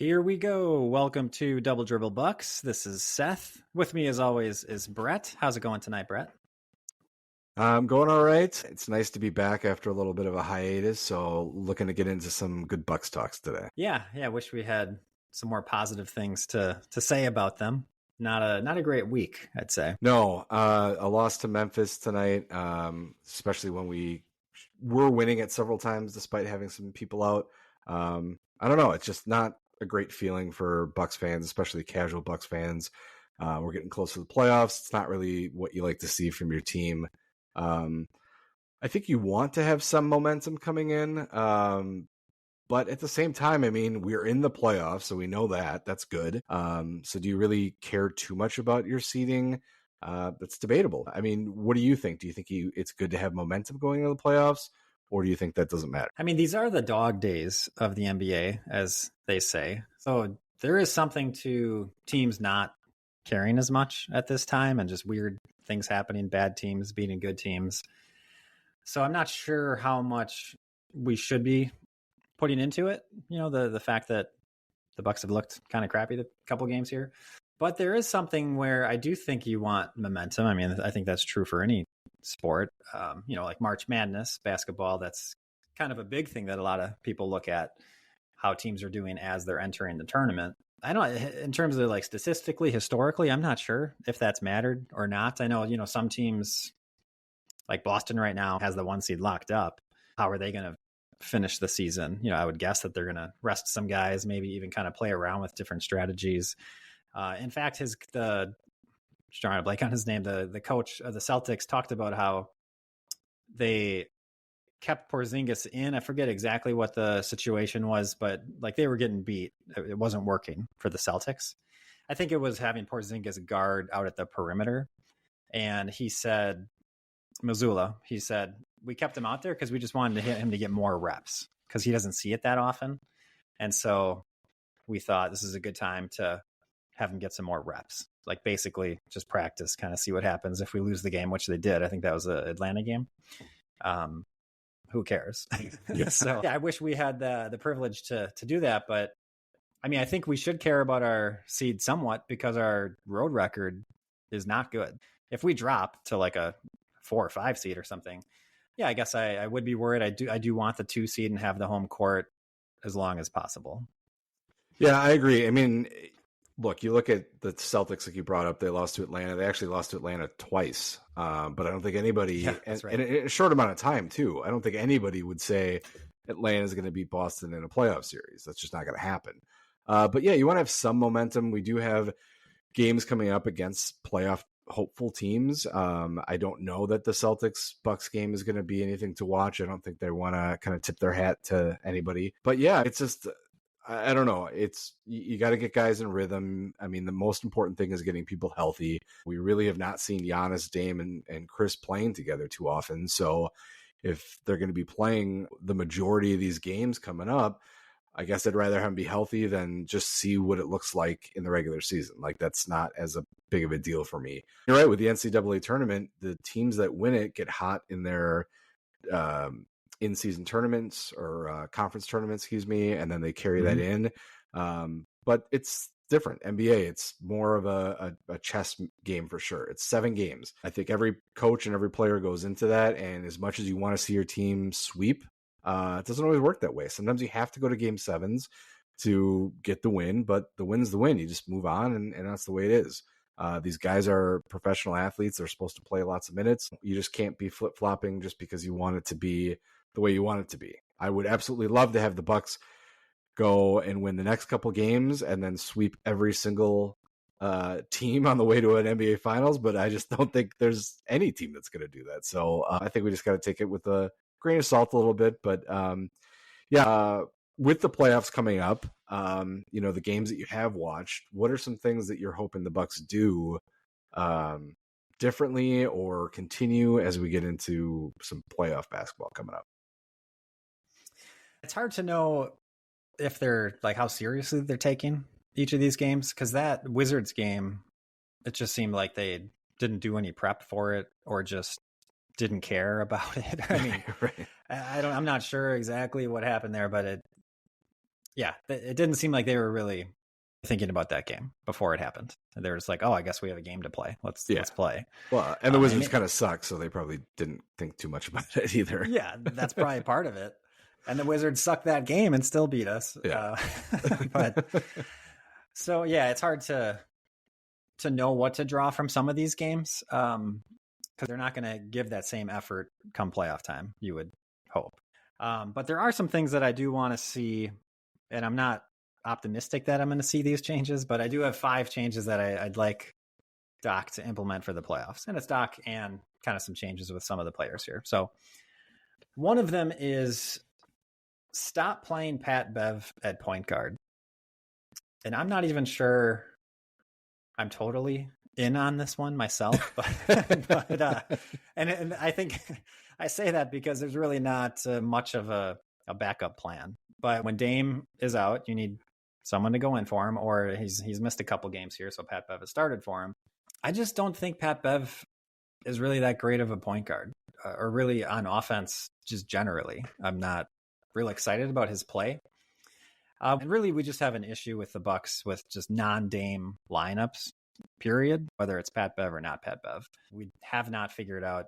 Here we go. Welcome to Double Dribble Bucks. This is Seth. With me, as always, is Brett. How's it going tonight, Brett? I'm going all right. It's nice to be back after a little bit of a hiatus, so looking to get into some good Bucks talks today. Yeah. Wish we had some more positive things to say about them. Not a great week, I'd say. No, a loss to Memphis tonight, especially when we were winning it several times despite having some people out. I don't know. It's just not a great feeling for Bucks fans, especially casual Bucks fans. We're getting close to the playoffs. It's not really what you like to see from your team. I think you want to have some momentum coming in. But at the same time, I mean, we're in the playoffs, so we know that. That's good. So do you really care too much about your seeding? That's debatable. I mean, what do you think? Do you think it's good to have momentum going into the playoffs, or do you think that doesn't matter? I mean, these are the dog days of the NBA, as they say. So there is something to teams not caring as much at this time and just weird things happening, bad teams beating good teams. So I'm not sure how much we should be putting into it. You know, the fact that the Bucks have looked kind of crappy the couple games here. But there is something where I do think you want momentum. I mean, I think that's true for any sport. Like March Madness, basketball, that's kind of a big thing that a lot of people look at how teams are doing as they're entering the tournament. I don't, in terms of like statistically, historically, I'm not sure if that's mattered or not. I know, some teams like Boston right now has the 1 seed locked up. How are they going to finish the season? I would guess that they're going to rest some guys, maybe even kind of play around with different strategies. In fact, trying to blank on his name, the coach of the Celtics talked about how they kept Porzingis in. I forget exactly what the situation was, but like they were getting beat. It wasn't working for the Celtics. I think it was having Porzingis guard out at the perimeter. And he said, Missoula, we kept him out there because we just wanted to hit him to get more reps because he doesn't see it that often. And so we thought this is a good time to have him get some more reps, like basically just practice, kind of see what happens if we lose the game, which they did. I think that was the Atlanta game. Who cares? Yeah. So I wish we had the privilege to do that. But I mean, I think we should care about our seed somewhat because our road record is not good. If we drop to like a 4 or 5 seed or something, yeah, I guess I would be worried. I do want the 2 seed and have the home court as long as possible. Yeah, I agree. I mean, look, you look at the Celtics, like you brought up, they lost to Atlanta. They actually lost to Atlanta twice. But I don't think anybody, and in a short amount of time too, I don't think anybody would say Atlanta is going to beat Boston in a playoff series. That's just not going to happen. But yeah, you want to have some momentum. We do have games coming up against playoff hopeful teams. I don't know that the Celtics Bucks game is going to be anything to watch. I don't think they want to kind of tip their hat to anybody. But yeah, it's just, I don't know. It's you got to get guys in rhythm. I mean, the most important thing is getting people healthy. We really have not seen Giannis, Dame, and Chris playing together too often. So if they're going to be playing the majority of these games coming up, I guess I'd rather have them be healthy than just see what it looks like in the regular season. Like that's not as a big of a deal for me. You're right, with the NCAA tournament, the teams that win it get hot in their in-season tournaments or conference tournaments, and then they carry that in. But it's different. NBA, it's more of a chess game for sure. It's 7 games. I think every coach and every player goes into that, and as much as you want to see your team sweep, it doesn't always work that way. Sometimes you have to go to game 7s to get the win, but the win's the win. You just move on, and that's the way it is. These guys are professional athletes. They're supposed to play lots of minutes. You just can't be flip-flopping just because you want it to be the way you want it to be. I would absolutely love to have the Bucks go and win the next couple games and then sweep every single team on the way to an NBA Finals, but I just don't think there's any team that's going to do that. So I think we just got to take it with a grain of salt a little bit. But with the playoffs coming up, the games that you have watched, what are some things that you're hoping the Bucks do differently or continue as we get into some playoff basketball coming up? It's hard to know if they're like how seriously they're taking each of these games, because that Wizards game, it just seemed like they didn't do any prep for it or just didn't care about it. I mean, right. I'm not sure exactly what happened there, but Yeah, it didn't seem like they were really thinking about that game before it happened. They were just like, "Oh, I guess we have a game to play. Let's play." Well, and the Wizards kind of suck, so they probably didn't think too much about it either. Yeah, that's probably part of it. And the Wizards sucked that game and still beat us. Yeah. But so yeah, it's hard to know what to draw from some of these games because they're not going to give that same effort come playoff time, you would hope. But there are some things that I do want to see, and I'm not optimistic that I'm going to see these changes, but I do have 5 changes that I'd like Doc to implement for the playoffs. And it's Doc and kind of some changes with some of the players here. So one of them is stop playing Pat Bev at point guard. And I'm not even sure I'm totally in on this one myself, but and I think I say that because there's really not much of a backup plan. But when Dame is out, you need someone to go in for him, or he's missed a couple games here, so Pat Bev has started for him. I just don't think Pat Bev is really that great of a point guard, or really on offense, just generally. I'm not really excited about his play. And really, we just have an issue with the Bucks with just non-Dame lineups, period, whether it's Pat Bev or not Pat Bev. We have not figured out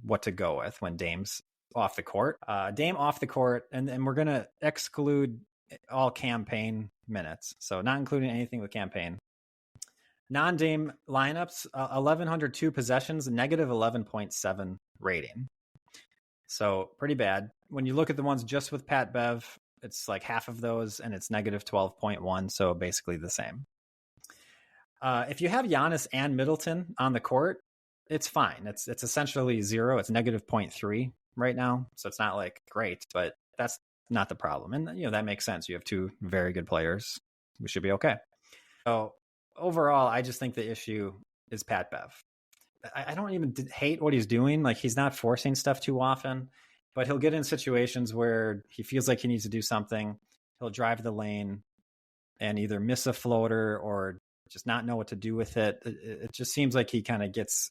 what to go with when Dame's off the court. Dame off the court, and we're going to exclude all campaign minutes, so not including anything with campaign. Non-Dame lineups, 1,102 possessions, negative 11.7 rating. So pretty bad. When you look at the ones just with Pat Bev, it's like half of those, and it's negative 12.1, so basically the same. If you have Giannis and Middleton on the court, it's fine. It's essentially 0. It's negative 0.3 right now, so it's not like great, but that's not the problem. And that makes sense. You have 2 very good players. We should be okay. So overall, I just think the issue is Pat Bev. I don't even hate what he's doing. Like, he's not forcing stuff too often, but he'll get in situations where he feels like he needs to do something. He'll drive the lane and either miss a floater or just not know what to do with it. It just seems like he kind of gets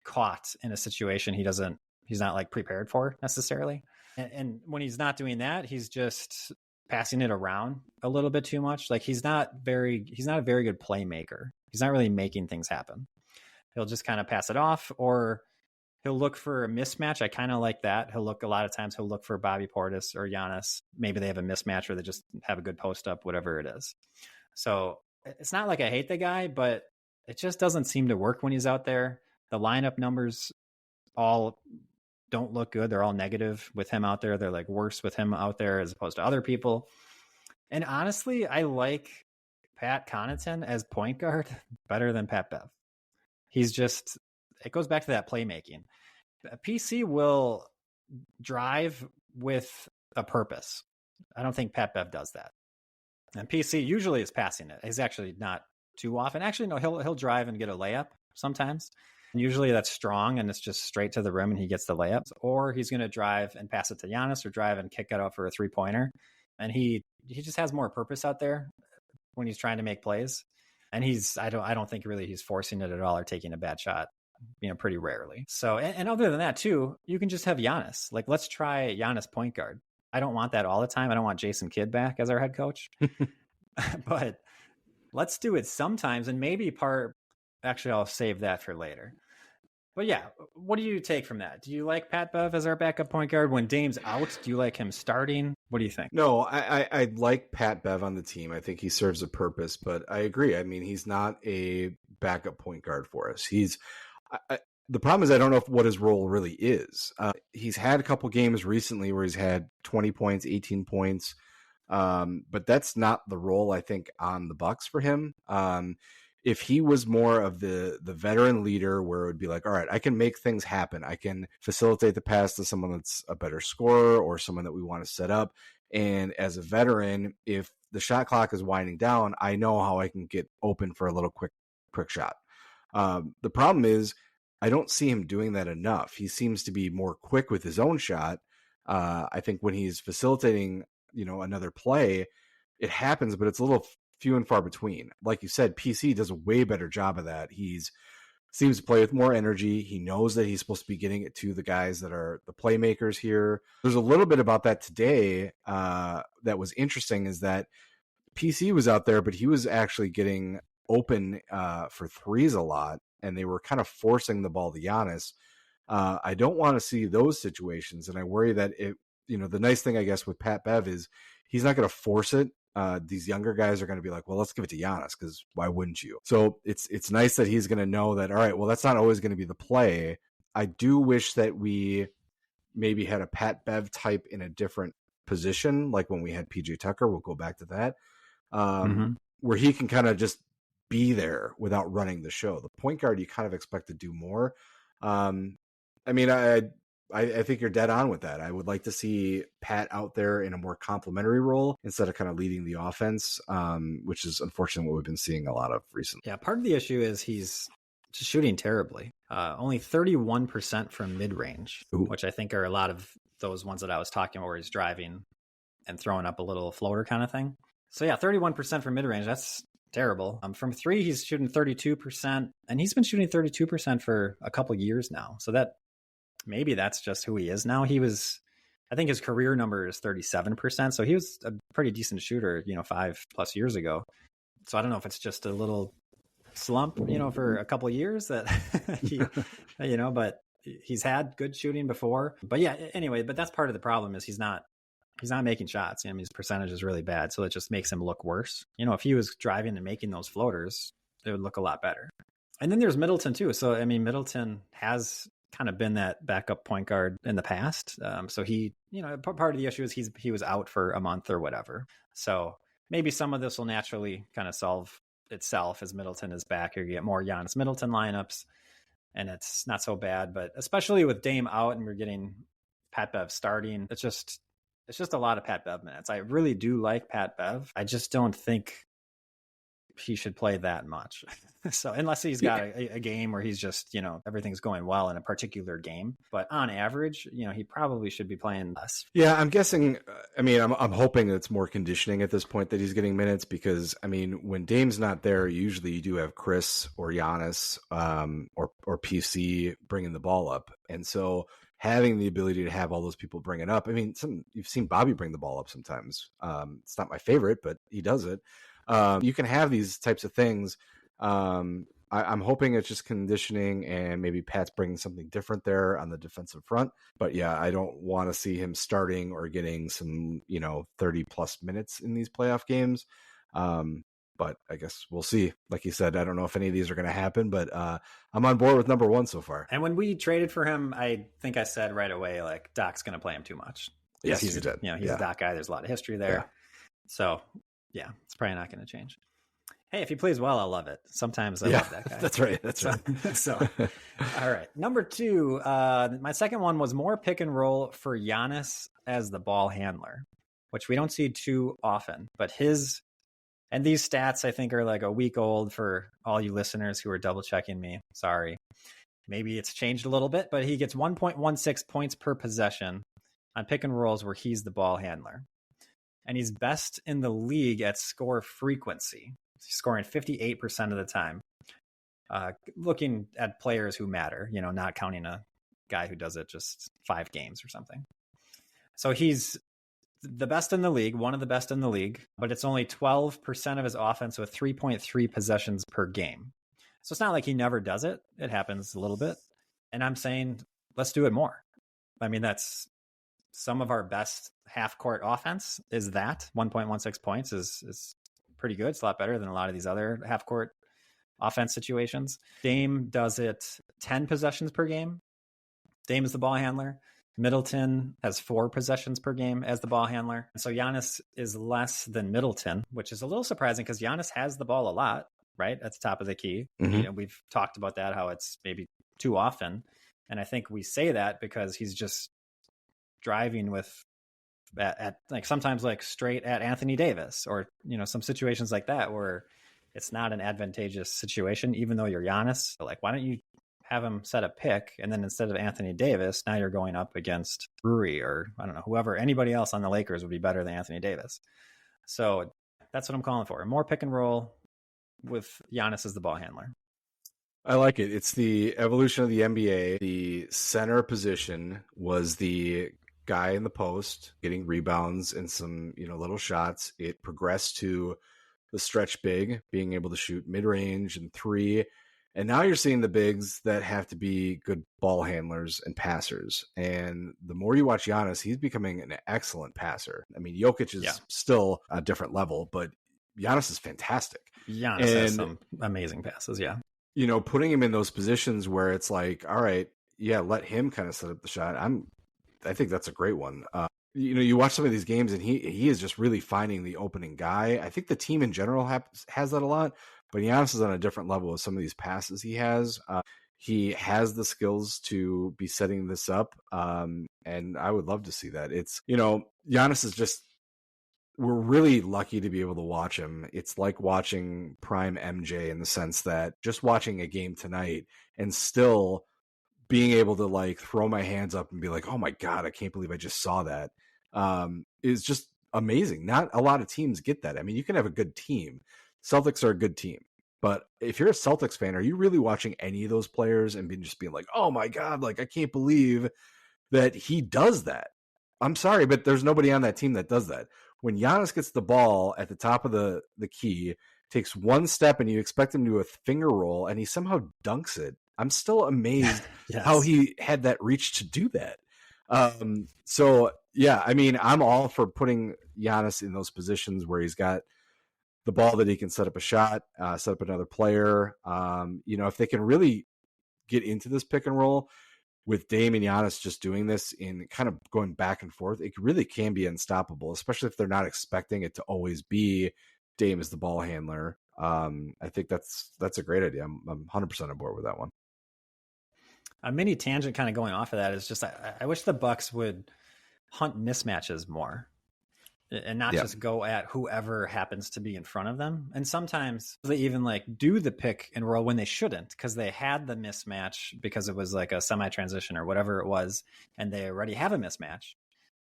caught in a situation he's not like prepared for necessarily. And when he's not doing that, he's just passing it around a little bit too much. Like, he's not a very good playmaker. He's not really making things happen. He'll just kind of pass it off, or he'll look for a mismatch. I kind of like that. A lot of times he'll look for Bobby Portis or Giannis. Maybe they have a mismatch or they just have a good post up, whatever it is. So it's not like I hate the guy, but it just doesn't seem to work when he's out there. The lineup numbers all don't look good. They're all negative with him out there. They're like worse with him out there as opposed to other people. And honestly, I like Pat Connaughton as point guard better than Pat Bev. It goes back to that playmaking. PC will drive with a purpose. I don't think Pat Bev does that. And PC usually is passing it. He's actually not too often. Actually, no, he'll drive and get a layup sometimes. And usually that's strong and it's just straight to the rim and he gets the layups. Or he's going to drive and pass it to Giannis, or drive and kick it out for a 3-pointer. And he just has more purpose out there when he's trying to make plays. And I don't think really he's forcing it at all or taking a bad shot, pretty rarely. So, and other than that too, you can just have Giannis. Like, let's try Giannis point guard. I don't want that all the time. I don't want Jason Kidd back as our head coach, but let's do it sometimes. And maybe actually I'll save that for later. But yeah, what do you take from that? Do you like Pat Bev as our backup point guard? When Dame's out, do you like him starting? What do you think? No, I like Pat Bev on the team. I think he serves a purpose, but I agree. I mean, he's not a backup point guard for us. The problem is I don't know what his role really is. He's had a couple games recently where he's had 20 points, 18 points, but that's not the role I think on the Bucks for him. If he was more of the veteran leader, where it would be like, all right, I can make things happen. I can facilitate the pass to someone that's a better scorer or someone that we want to set up. And as a veteran, if the shot clock is winding down, I know how I can get open for a little quick shot. The problem is I don't see him doing that enough. He seems to be more quick with his own shot. I think when he's facilitating, another play, it happens, but it's a little few and far between. Like you said, PC does a way better job of that. He's seems to play with more energy. He knows that he's supposed to be getting it to the guys that are the playmakers here. There's a little bit about that today that was interesting, is that PC was out there, but he was actually getting open for threes a lot, and they were kind of forcing the ball to Giannis. I don't want to see those situations, and I worry that the nice thing, I guess, with Pat Bev is he's not going to force it. These younger guys are going to be like, well, let's give it to Giannis, because why wouldn't you? So it's nice that he's going to know that, all right, well, that's not always going to be the play. I do wish that we maybe had a Pat Bev type in a different position, like when we had PJ Tucker. We'll go back to that, where he can kind of just be there without running the show. The point guard, you kind of expect to do more. I mean, I think you're dead on with that. I would like to see Pat out there in a more complimentary role instead of kind of leading the offense, which is unfortunately what we've been seeing a lot of recently. Yeah, part of the issue is he's just shooting terribly. Only 31% from mid-range, which I think are a lot of those ones that I was talking about where he's driving and throwing up a little floater kind of thing. So yeah, 31% from mid-range, that's terrible. From three, he's shooting 32%, and he's been shooting 32% for a couple years now. So that maybe that's just who he is now. I think his career number is 37%. So he was a pretty decent shooter, 5+ years ago. So I don't know if it's just a little slump, for a couple of years that he, but he's had good shooting before. But yeah, anyway, but that's part of the problem is he's not making shots. His percentage is really bad. So it just makes him look worse. If he was driving and making those floaters, it would look a lot better. And then there's Middleton too. So, Middleton has kind of been that backup point guard in the past. So he, part of the issue is he was out for a month or whatever. So maybe some of this will naturally kind of solve itself as Middleton is back. You get more Giannis Middleton lineups, and it's not so bad. But especially with Dame out and we're getting Pat Bev starting, it's just a lot of Pat Bev minutes. I really do like Pat Bev. I just don't think he should play that much. So unless he's got a game where he's just, everything's going well in a particular game, but on average, he probably should be playing less. Yeah, I'm guessing. I'm hoping it's more conditioning at this point that he's getting minutes, because when Dame's not there, usually you do have Chris or Giannis or PC bringing the ball up, and so having the ability to have all those people bring it up. You've seen Bobby bring the ball up sometimes. It's not my favorite, but he does it. You can have these types of things. I'm hoping it's just conditioning, and maybe Pat's bringing something different there on the defensive front. But yeah, I don't want to see him starting or getting some, 30+ minutes in these playoff games. But I guess we'll see. Like you said, I don't know if any of these are going to happen, but I'm on board with number one so far. And when we traded for him, I think I said right away, like, Doc's going to play him too much. Yes, you did. He's a Doc guy. There's a lot of history there. Yeah. So yeah, it's probably not going to change. Hey, if he plays well, I'll love it. Sometimes I love that guy. That's right. That's right. So, all right. Number two, my second one was more pick and roll for Giannis as the ball handler, which we don't see too often. But and these stats, I think, are like a week old for all you listeners who are double checking me. Sorry. Maybe it's changed a little bit, but he gets 1.16 points per possession on pick and rolls where he's the ball handler. And he's best in the league at score frequency. He's scoring 58% of the time. Looking at players who matter, not counting a guy who does it just 5 games or something. So he's the best in the league, one of the best in the league, but it's only 12% of his offense with 3.3 possessions per game. So it's not like he never does it. It happens a little bit. And I'm saying, let's do it more. That's some of our best half-court offense is that. 1.16 points is pretty good. It's a lot better than a lot of these other half-court offense situations. Dame does it 10 possessions per game. Dame is the ball handler. Middleton has 4 possessions per game as the ball handler. So Giannis is less than Middleton, which is a little surprising because Giannis has the ball a lot, right? At the top of the key. Mm-hmm. We've talked about that, how it's maybe too often. And I think we say that because he's just driving with at like sometimes like straight at Anthony Davis or, some situations like that where it's not an advantageous situation, even though you're Giannis. Like, why don't you have him set a pick? And then instead of Anthony Davis, now you're going up against Rui or I don't know, whoever, anybody else on the Lakers would be better than Anthony Davis. So that's what I'm calling for. More pick and roll with Giannis as the ball handler. I like it. It's the evolution of the NBA. The center position was the guy in the post getting rebounds and some, little shots. It progressed to the stretch big, being able to shoot mid-range and three. And now you're seeing the bigs that have to be good ball handlers and passers. And the more you watch Giannis, he's becoming an excellent passer. I mean, Jokic is still a different level, but Giannis is fantastic. Giannis has some amazing passes, yeah. Putting him in those positions where it's like, all right, yeah, let him kind of set up the shot. I think that's a great one. You watch some of these games and he is just really finding the opening guy. I think the team in general has that a lot, but Giannis is on a different level with some of these passes he has. He has the skills to be setting this up, and I would love to see that. It's, Giannis is just, we're really lucky to be able to watch him. It's like watching prime MJ in the sense that just watching a game tonight and still being able to like throw my hands up and be like, oh my God, I can't believe I just saw that, is just amazing. Not a lot of teams get that. I mean, you can have a good team. Celtics are a good team. But if you're a Celtics fan, are you really watching any of those players and being like, oh my God, like I can't believe that he does that? I'm sorry, but there's nobody on that team that does that. When Giannis gets the ball at the top of the key, takes one step and you expect him to do a finger roll and he somehow dunks it. I'm still amazed how he had that reach to do that. So yeah, I mean, I'm all for putting Giannis in those positions where he's got the ball that he can set up a shot, set up another player. If they can really get into this pick and roll with Dame and Giannis just doing this in kind of going back and forth, it really can be unstoppable, especially if they're not expecting it to always be Dame as the ball handler. I think that's a great idea. I'm 100% on board with that one. A mini tangent kind of going off of that is just, I wish the Bucks would hunt mismatches more and not just go at whoever happens to be in front of them. And sometimes they even like do the pick and roll when they shouldn't, because they had the mismatch because it was like a semi-transition or whatever it was, and they already have a mismatch.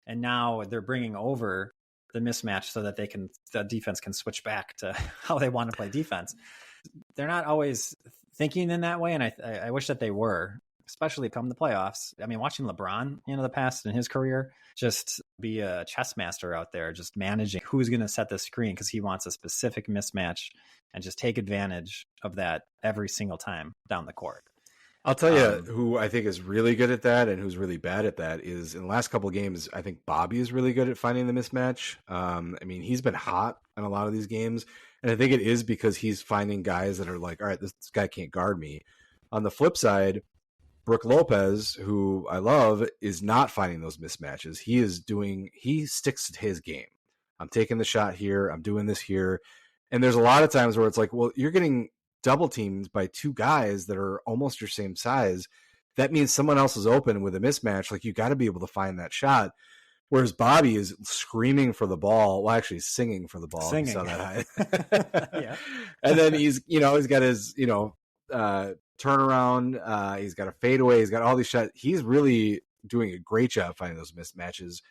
And now they're bringing over the mismatch so that the defense can switch back to how they want to play defense. They're not always thinking in that way. And I wish that they were, especially come the playoffs. I mean, watching LeBron, the past in his career, just be a chess master out there, just managing who's going to set the screen because he wants a specific mismatch and just take advantage of that every single time down the court. I'll tell you who I think is really good at that and who's really bad at that is in the last couple of games, I think Bobby is really good at finding the mismatch. I mean, he's been hot in a lot of these games, and I think it is because he's finding guys that are like, all right, this guy can't guard me. On the flip side, Brook Lopez, who I love, is not finding those mismatches. He sticks to his game. I'm taking the shot here. I'm doing this here. And there's a lot of times where it's like, well, you're getting double teamed by two guys that are almost your same size. That means someone else is open with a mismatch. Like, you got to be able to find that shot. Whereas Bobby is screaming for the ball. Well, actually singing for the ball. Singing. You saw that high. Yeah. And then he's got his, turnaround. He's got a fadeaway. He's got all these shots. He's really doing a great job finding those mismatches.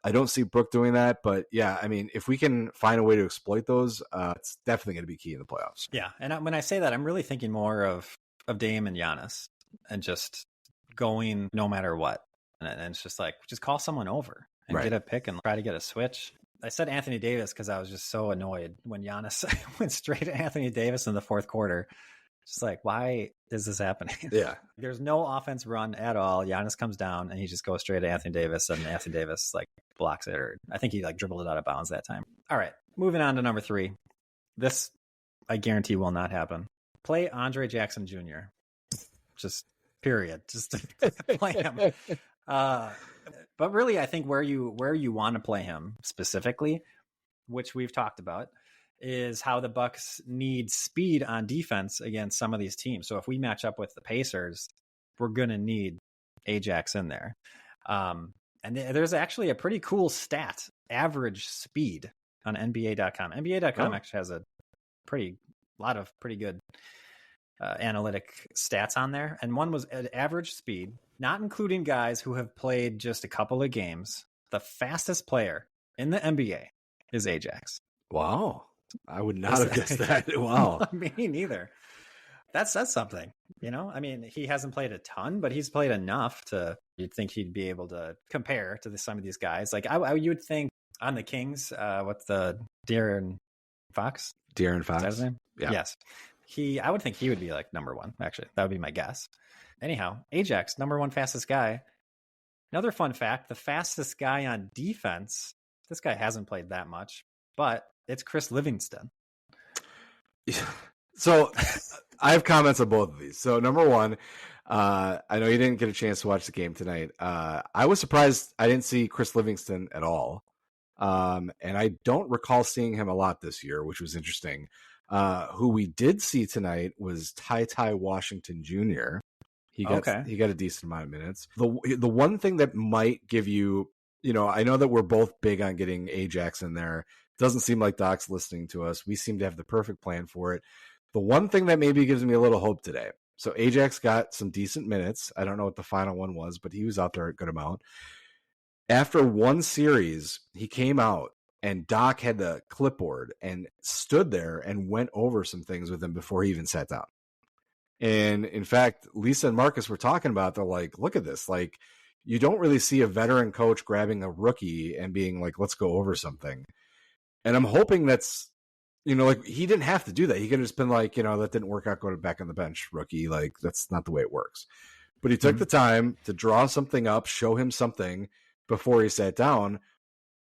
I don't see Brook doing that, but yeah, I mean, if we can find a way to exploit those, it's definitely going to be key in the playoffs. Yeah, and when I say that, I'm really thinking more of Dame and Giannis and just going no matter what. And it's just like, just call someone over and get a pick and try to get a switch. I said Anthony Davis because I was just so annoyed when Giannis went straight to Anthony Davis in the fourth quarter. Just like, why is this happening? Yeah. There's no offense run at all. Giannis comes down and he just goes straight to Anthony Davis, and Anthony Davis like blocks it, or I think he like dribbled it out of bounds that time. All right, moving on to number 3. This I guarantee will not happen. Play Andre Jackson Jr. Just period. Just play him. But really, I think where you want to play him specifically, which we've talked about, is how the Bucks need speed on defense against some of these teams. So if we match up with the Pacers, we're going to need Ajax in there. And there's actually a pretty cool stat, average speed, on NBA.com. NBA.com actually has a lot of pretty good analytic stats on there. And one was at average speed, not including guys who have played just a couple of games. The fastest player in the NBA is Ajax. Wow. I would not have guessed that. Wow. Me neither. That's something, I mean, he hasn't played a ton, but he's played enough you'd think he'd be able to compare to some of these guys. Like you would think on the Kings, what's the De'Aaron Fox? De'Aaron Fox. Is that his name? Yeah. Yes. I would think he would be like number one, actually. That would be my guess. Anyhow, Ajax, number one fastest guy. Another fun fact, the fastest guy on defense, this guy hasn't played that much, but it's Chris Livingston. So I have comments on both of these. So number one, I know you didn't get a chance to watch the game tonight. I was surprised I didn't see Chris Livingston at all. And I don't recall seeing him a lot this year, which was interesting. Who we did see tonight was Ty Washington Jr. He got a decent amount of minutes. The one thing that might give you, I know that we're both big on getting Ajax in there. Doesn't seem like Doc's listening to us. We seem to have the perfect plan for it. The one thing that maybe gives me a little hope today. So Ajax got some decent minutes. I don't know what the final one was, but he was out there a good amount. After one series, he came out and Doc had the clipboard and stood there and went over some things with him before he even sat down. And in fact, Lisa and Marcus were talking about, they're like, look at this. Like, you don't really see a veteran coach grabbing a rookie and being like, let's go over something. And I'm hoping that's, like, he didn't have to do that. He could have just been like, that didn't work out, go back on the bench, rookie. Like, that's not the way it works. But he took the time to draw something up, show him something before he sat down.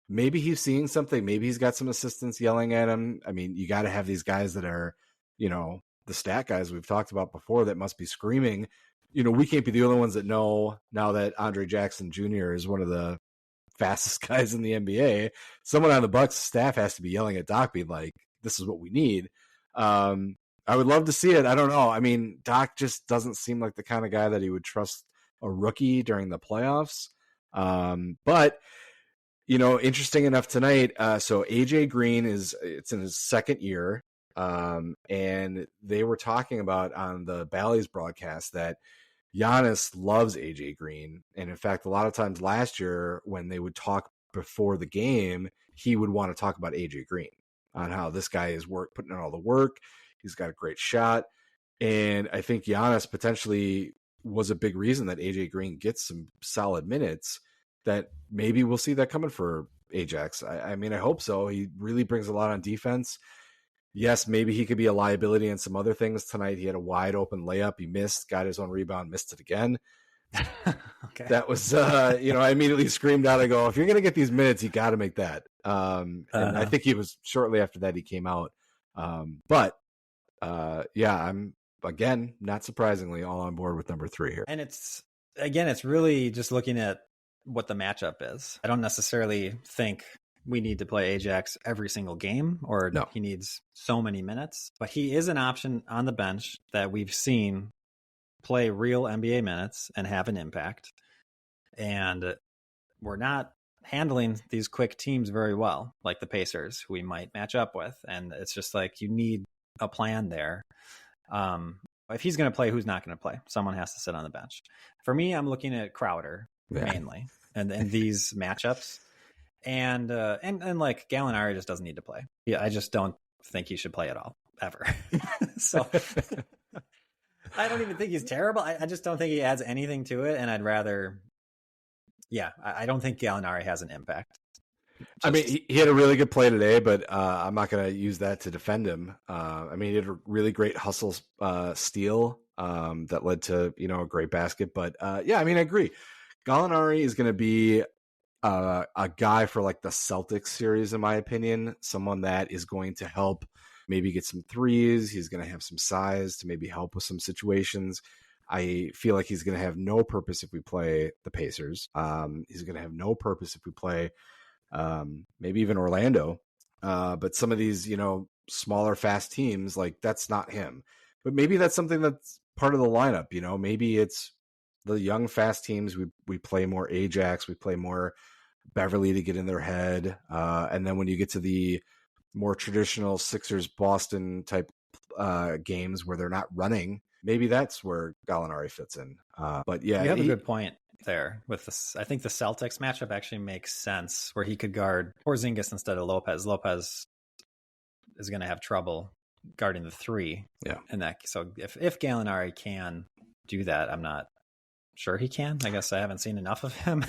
Maybe he's seeing something. Maybe he's got some assistants yelling at him. I mean, you got to have these guys that are, the stat guys we've talked about before that must be screaming. We can't be the only ones that know now that Andre Jackson Jr. is one of the fastest guys in the NBA. Someone on the Bucks staff has to be yelling at Doc, being like, this is what we need. I would love to see it. I don't know. I mean, Doc just doesn't seem like the kind of guy that he would trust a rookie during the playoffs. But, interesting enough tonight. So AJ Green it's in his second year. And they were talking about on the Bally's broadcast that Giannis loves AJ Green. And in fact, a lot of times last year when they would talk before the game, he would want to talk about AJ Green on how this guy is putting in all the work. He's got a great shot. And I think Giannis potentially was a big reason that AJ Green gets some solid minutes, that maybe we'll see that coming for Ajax. I mean, I hope so. He really brings a lot on defense. Yes, maybe he could be a liability in some other things tonight. He had a wide open layup. He missed, got his own rebound, missed it again. Okay. That was, I immediately screamed out. I go, if you're going to get these minutes, you got to make that. And I think he was shortly after that he came out. But I'm, again, not surprisingly, all on board with number 3 here. And it's really just looking at what the matchup is. I don't necessarily think we need to play Ajax every single game, or no, he needs so many minutes, but he is an option on the bench that we've seen play real NBA minutes and have an impact. And we're not handling these quick teams very well, like the Pacers, who we might match up with. And it's just like, you need a plan there. If he's going to play, who's not going to play? Someone has to sit on the bench. For me, I'm looking at Crowder mainly, and these matchups. And like Gallinari just doesn't need to play. Yeah, I just don't think he should play at all, ever. So I don't even think he's terrible. I just don't think he adds anything to it. And I'd rather, I don't think Gallinari has an impact. I mean, he had a really good play today, but I'm not going to use that to defend him. I mean, he had a really great hustle steal that led to, a great basket. But I mean, I agree. Gallinari is going to be a guy for like the Celtics series, in my opinion, someone that is going to help maybe get some threes. He's going to have some size to maybe help with some situations. I feel like he's going to have no purpose if we play the Pacers. He's going to have no purpose if we play maybe even Orlando. But some of these, smaller, fast teams, like, that's not him. But maybe that's something that's part of the lineup. Maybe it's the young, fast teams. We play more Ajax. We play more Beverly to get in their head. And then when you get to the more traditional Sixers, Boston type games where they're not running, maybe that's where Gallinari fits in. But yeah, you have a good point there with this. I think the Celtics matchup actually makes sense, where he could guard Porzingis instead of Lopez. Lopez is going to have trouble guarding the 3. Yeah. And so if Gallinari can do that, I'm not sure he can. I guess I haven't seen enough of him.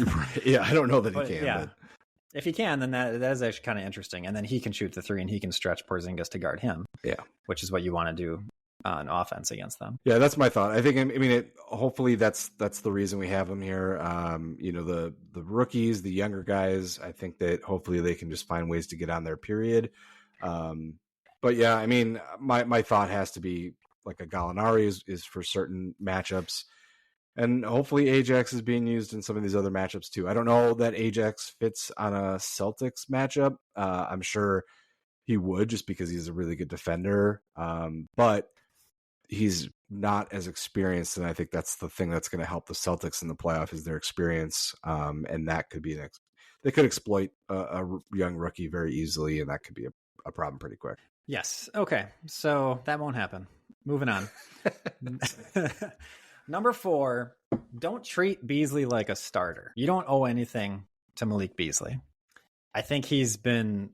Yeah, I don't know that he can. Yeah. But if he can, then that is actually kind of interesting. And then he can shoot the 3 and he can stretch Porzingis to guard him. Yeah. Which is what you want to do on offense against them. Yeah, that's my thought. I think, I mean, hopefully that's the reason we have him here. The rookies, the younger guys, I think that hopefully they can just find ways to get on their period. But yeah, I mean, my thought has to be like a Gallinari is for certain matchups. And hopefully Ajax is being used in some of these other matchups too. I don't know that Ajax fits on a Celtics matchup. I'm sure he would, just because he's a really good defender. But he's not as experienced, and I think that's the thing that's going to help the Celtics in the playoff is their experience. And that could be they could exploit a young rookie very easily, and that could be a problem pretty quick. Yes. Okay. So that won't happen. Moving on. Number 4, don't treat Beasley like a starter. You don't owe anything to Malik Beasley. I think he's been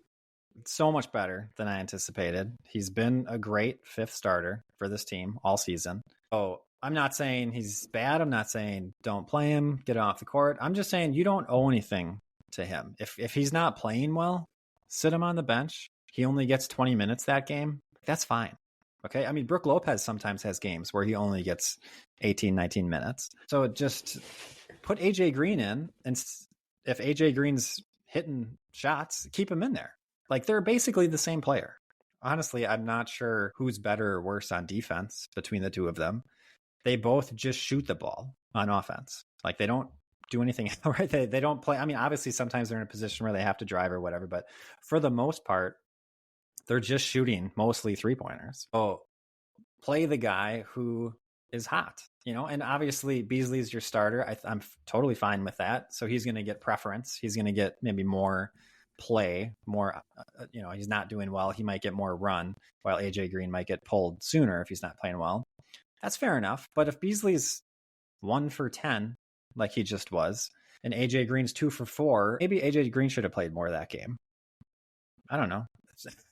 so much better than I anticipated. He's been a great 5th starter for this team all season. Oh, I'm not saying he's bad. I'm not saying don't play him, get him off the court. I'm just saying you don't owe anything to him. If he's not playing well, sit him on the bench. He only gets 20 minutes that game. That's fine. Okay. I mean, Brook Lopez sometimes has games where he only gets 18, 19 minutes. So just put AJ Green in, and if AJ Green's hitting shots, keep him in there. Like, they're basically the same player. Honestly, I'm not sure who's better or worse on defense between the two of them. They both just shoot the ball on offense. Like, they don't do anything, right? They don't play. I mean, obviously, sometimes they're in a position where they have to drive or whatever, but for the most part, they're just shooting mostly 3-pointers. So play the guy who is hot, and obviously Beasley's your starter. I'm totally fine with that. So he's going to get preference. He's going to get maybe more play, more, he's not doing well. He might get more run, while AJ Green might get pulled sooner if he's not playing well. That's fair enough. But if Beasley's 1 for 10, like he just was, and AJ Green's 2 for 4, maybe AJ Green should have played more of that game. I don't know.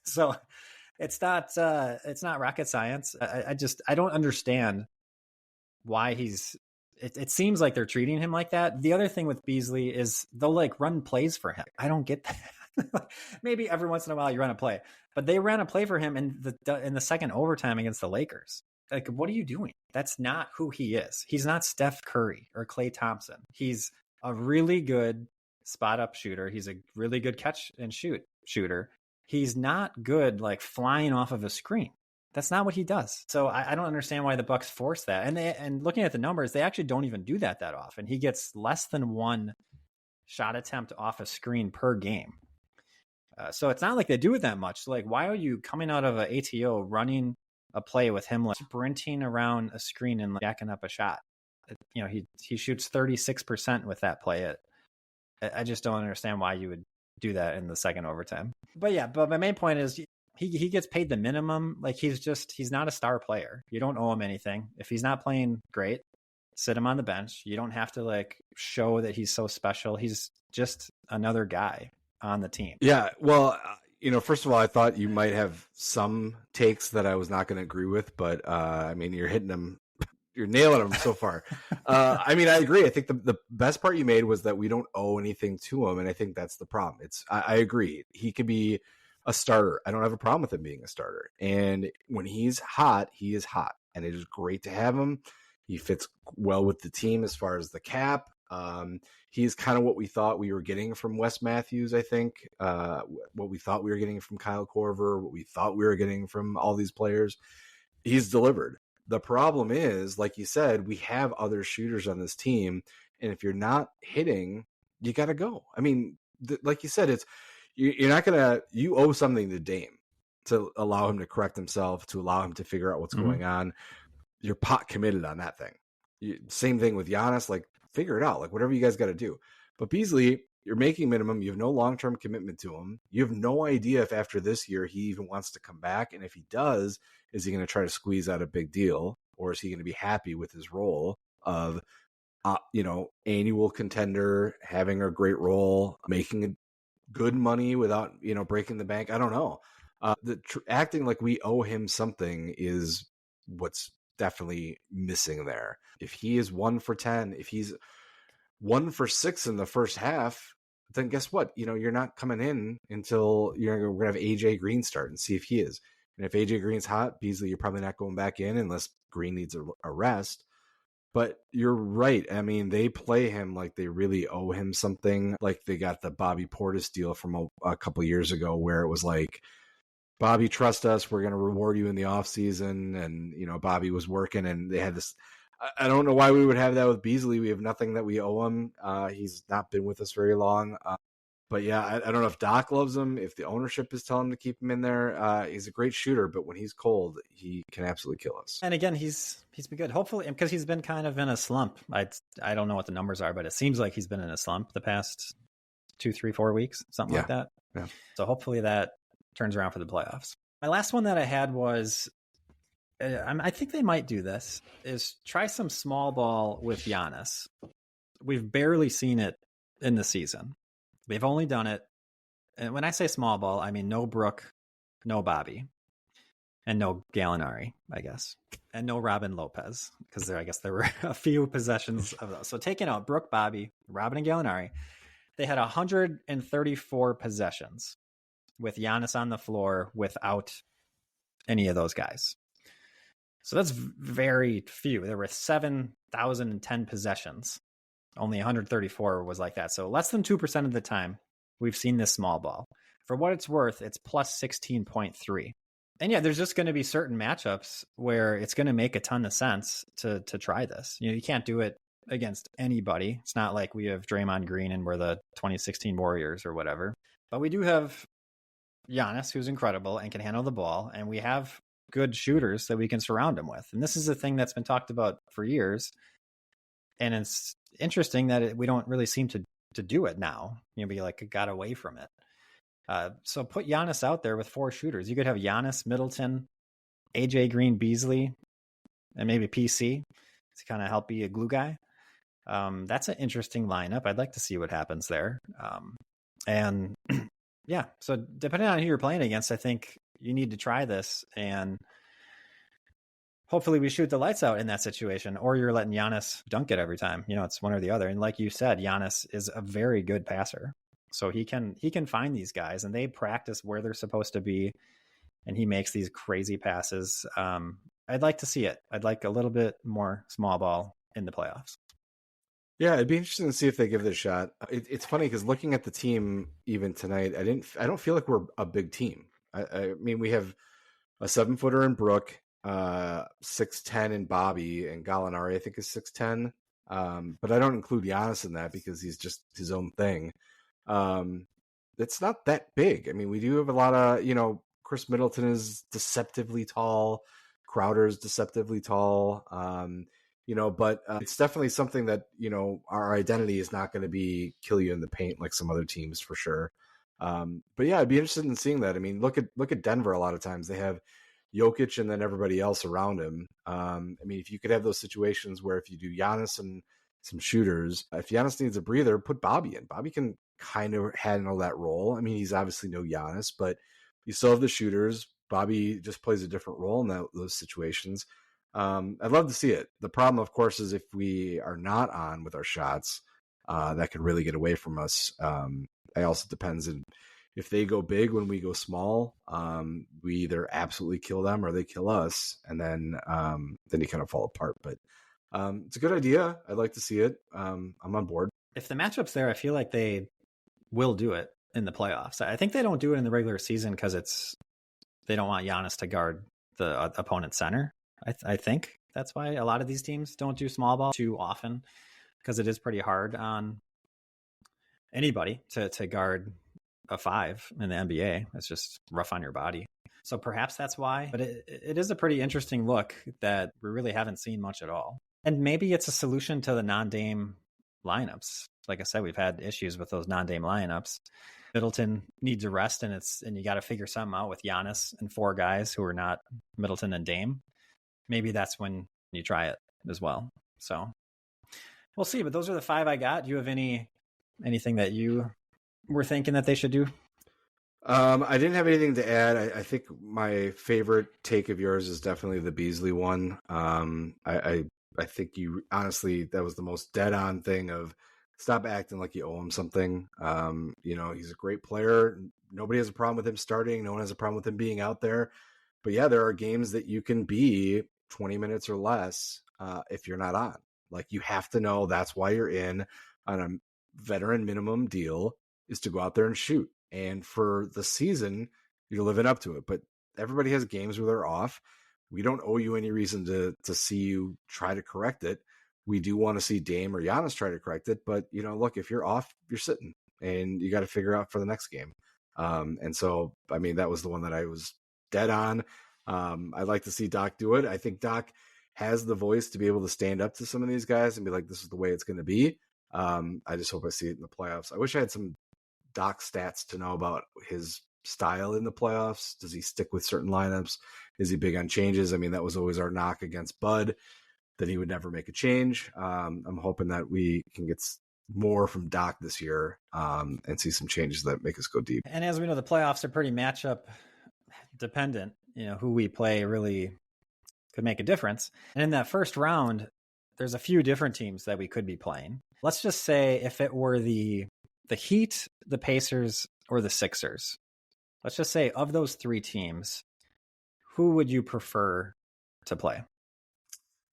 So it's not rocket science. I don't understand why it seems like they're treating him like that. The other thing with Beasley is they'll run plays for him. I don't get that. Maybe every once in a while you run a play, but they ran a play for him in the second overtime against the Lakers. Like, what are you doing? That's not who he is. He's not Steph Curry or Klay Thompson. He's a really good spot up shooter. He's a really good catch and shoot shooter. He's not good flying off of a screen. That's not what he does. So I don't understand why the Bucks force that. And looking at the numbers, they actually don't even do that often. He gets less than 1 shot attempt off a screen per game. So it's not like they do it that much. Why are you coming out of an ATO running a play with him sprinting around a screen and jacking up a shot? He shoots 36% with that play. I just don't understand why you would do that in the second overtime. But my main point is he gets paid the minimum. He's not a star player. You don't owe him anything. If he's not playing great, sit him on the bench. You don't have to show that he's so special. He's just another guy on the team. Yeah. Well, first of all, I thought you might have some takes that I was not going to agree with, but I mean, you're hitting them. You're nailing them so far. I mean, I agree. I think the best part you made was that we don't owe anything to him. And I think that's the problem. I agree. He could be a starter. I don't have a problem with him being a starter. And when he's hot, he is hot. And it is great to have him. He fits well with the team as far as the cap. He's kind of what we thought we were getting from Wes Matthews, I think. What we thought we were getting from Kyle Korver, what we thought we were getting from all these players. He's delivered. The problem is, like you said, we have other shooters on this team. And if you're not hitting, you got to go. I mean, like you said, you're not going to, you owe something to Dame to allow him to correct himself, to allow him to figure out what's going on. You're pot committed on that thing. Same thing with Giannis, figure it out, whatever you guys got to do. But Beasley, you're making minimum. You have no long-term commitment to him. You have no idea if after this year he even wants to come back. And if he does, is he going to try to squeeze out a big deal? Or is he going to be happy with his role of, annual contender, having a great role, making good money without, breaking the bank? I don't know. Acting like we owe him something is what's definitely missing there. If he is 1 for 10, if he's 1 for 6 in the first half, then guess what? You're not coming in until we're gonna have AJ Green start and see if he is. And if AJ Green's hot, Beasley, you're probably not going back in unless Green needs a rest. But you're right. I mean, they play him like they really owe him something. Like they got the Bobby Portis deal from a couple years ago where it was like, Bobby, trust us. We're going to reward you in the offseason. And, Bobby was working and they had this. I don't know why we would have that with Beasley. We have nothing that we owe him. He's not been with us very long. But yeah, I don't know if Doc loves him, if the ownership is telling him to keep him in there. He's a great shooter, but when he's cold, he can absolutely kill us. And again, he's been good. Hopefully, because he's been kind of in a slump. I don't know what the numbers are, but it seems like he's been in a slump the past 2, 3, 4 weeks, something like that. Yeah. So hopefully that turns around for the playoffs. My last one that I had was, I think they might do this, is try some small ball with Giannis. We've barely seen it in the season. They've only done it, and when I say small ball, I mean no Brook, no Bobby, and no Gallinari, I guess, and no Robin Lopez, because I guess there were a few possessions of those. So taking out Brook, Bobby, Robin, and Gallinari, they had 134 possessions with Giannis on the floor without any of those guys. So that's very few. There were 7,010 possessions. Only 134 was like that. So less than 2% of the time we've seen this small ball. For what it's worth, it's plus 16.3. And yeah, there's just going to be certain matchups where it's going to make a ton of sense to try this. You can't do it against anybody. It's not like we have Draymond Green and we're the 2016 Warriors or whatever. But we do have Giannis, who's incredible and can handle the ball. And we have good shooters that we can surround him with. And this is a thing that's been talked about for years. And it's interesting that we don't really seem to do it now. Be like, got away from it. So put Giannis out there with 4 shooters. You could have Giannis, Middleton, AJ Green, Beasley, and maybe PC to kind of help be a glue guy. That's an interesting lineup. I'd like to see what happens there. And yeah, so depending on who you're playing against, I think you need to try this, and hopefully we shoot the lights out in that situation, or you're letting Giannis dunk it every time. It's one or the other. And like you said, Giannis is a very good passer. So he can find these guys, and they practice where they're supposed to be, and he makes these crazy passes. I'd like to see it. I'd like a little bit more small ball in the playoffs. Yeah, it'd be interesting to see if they give it a shot. It's funny because looking at the team even tonight, I don't feel like we're a big team. I mean, we have a 7-footer in Brook, 6'10" in Bobby, and Gallinari I think is 6'10". But I don't include Giannis in that because he's just his own thing. It's not that big. I mean, we do have a lot of, Chris Middleton is deceptively tall. Crowder's deceptively tall. But it's definitely something that, our identity is not going to be kill you in the paint like some other teams for sure. But yeah, I'd be interested in seeing that. I mean, look at Denver. A lot of times they have Jokic and then everybody else around him. I mean, if you could have those situations where if you do Giannis and some shooters, if Giannis needs a breather, put Bobby in. Bobby can kind of handle that role. I mean, he's obviously no Giannis, but you still have the shooters. Bobby just plays a different role in those situations. I'd love to see it. The problem, of course, is if we are not on with our shots, that could really get away from us. It also depends if they go big when we go small. We either absolutely kill them or they kill us, and then you kind of fall apart. But it's a good idea. I'd like to see it. I'm on board. If the matchup's there, I feel like they will do it in the playoffs. I think they don't do it in the regular season because they don't want Giannis to guard the opponent's center. I think that's why a lot of these teams don't do small ball too often, because it is pretty hard on anybody to guard a 5 in the NBA. It's just rough on your body. So perhaps that's why. But it is a pretty interesting look that we really haven't seen much at all. And maybe it's a solution to the non-Dame lineups. Like I said, we've had issues with those non-Dame lineups. Middleton needs a rest, and you got to figure something out with Giannis and 4 guys who are not Middleton and Dame. Maybe that's when you try it as well. So we'll see. But those are the 5 I got. Do you have anything that you were thinking that they should do? I didn't have anything to add. I think my favorite take of yours is definitely the Beasley one. I think you honestly, that was the most dead on thing of stop acting like you owe him something. He's a great player. Nobody has a problem with him starting. No one has a problem with him being out there. But yeah, there are games that you can be 20 minutes or less if you're not on. Like, you have to know that's why you're in on a veteran minimum deal, is to go out there and shoot. And for the season, you're living up to it. But everybody has games where they're off. We don't owe you any reason to see you try to correct it. We do want to see Dame or Giannis try to correct it. But, look, if you're off, you're sitting. And you got to figure out for the next game. And so, I mean, that was the one that I was dead on. I'd like to see Doc do it. I think Doc has the voice to be able to stand up to some of these guys and be like, this is the way it's going to be. I just hope I see it in the playoffs. I wish I had some Doc stats to know about his style in the playoffs. Does he stick with certain lineups? Is he big on changes? I mean, that was always our knock against Bud, that he would never make a change. I'm hoping that we can get more from Doc this year and see some changes that make us go deep. And as we know, the playoffs are pretty matchup dependent. Who we play really could make a difference. And in that first round, there's a few different teams that we could be playing. Let's just say if it were the Heat, the Pacers, or the Sixers. Let's just say of those three teams, who would you prefer to play?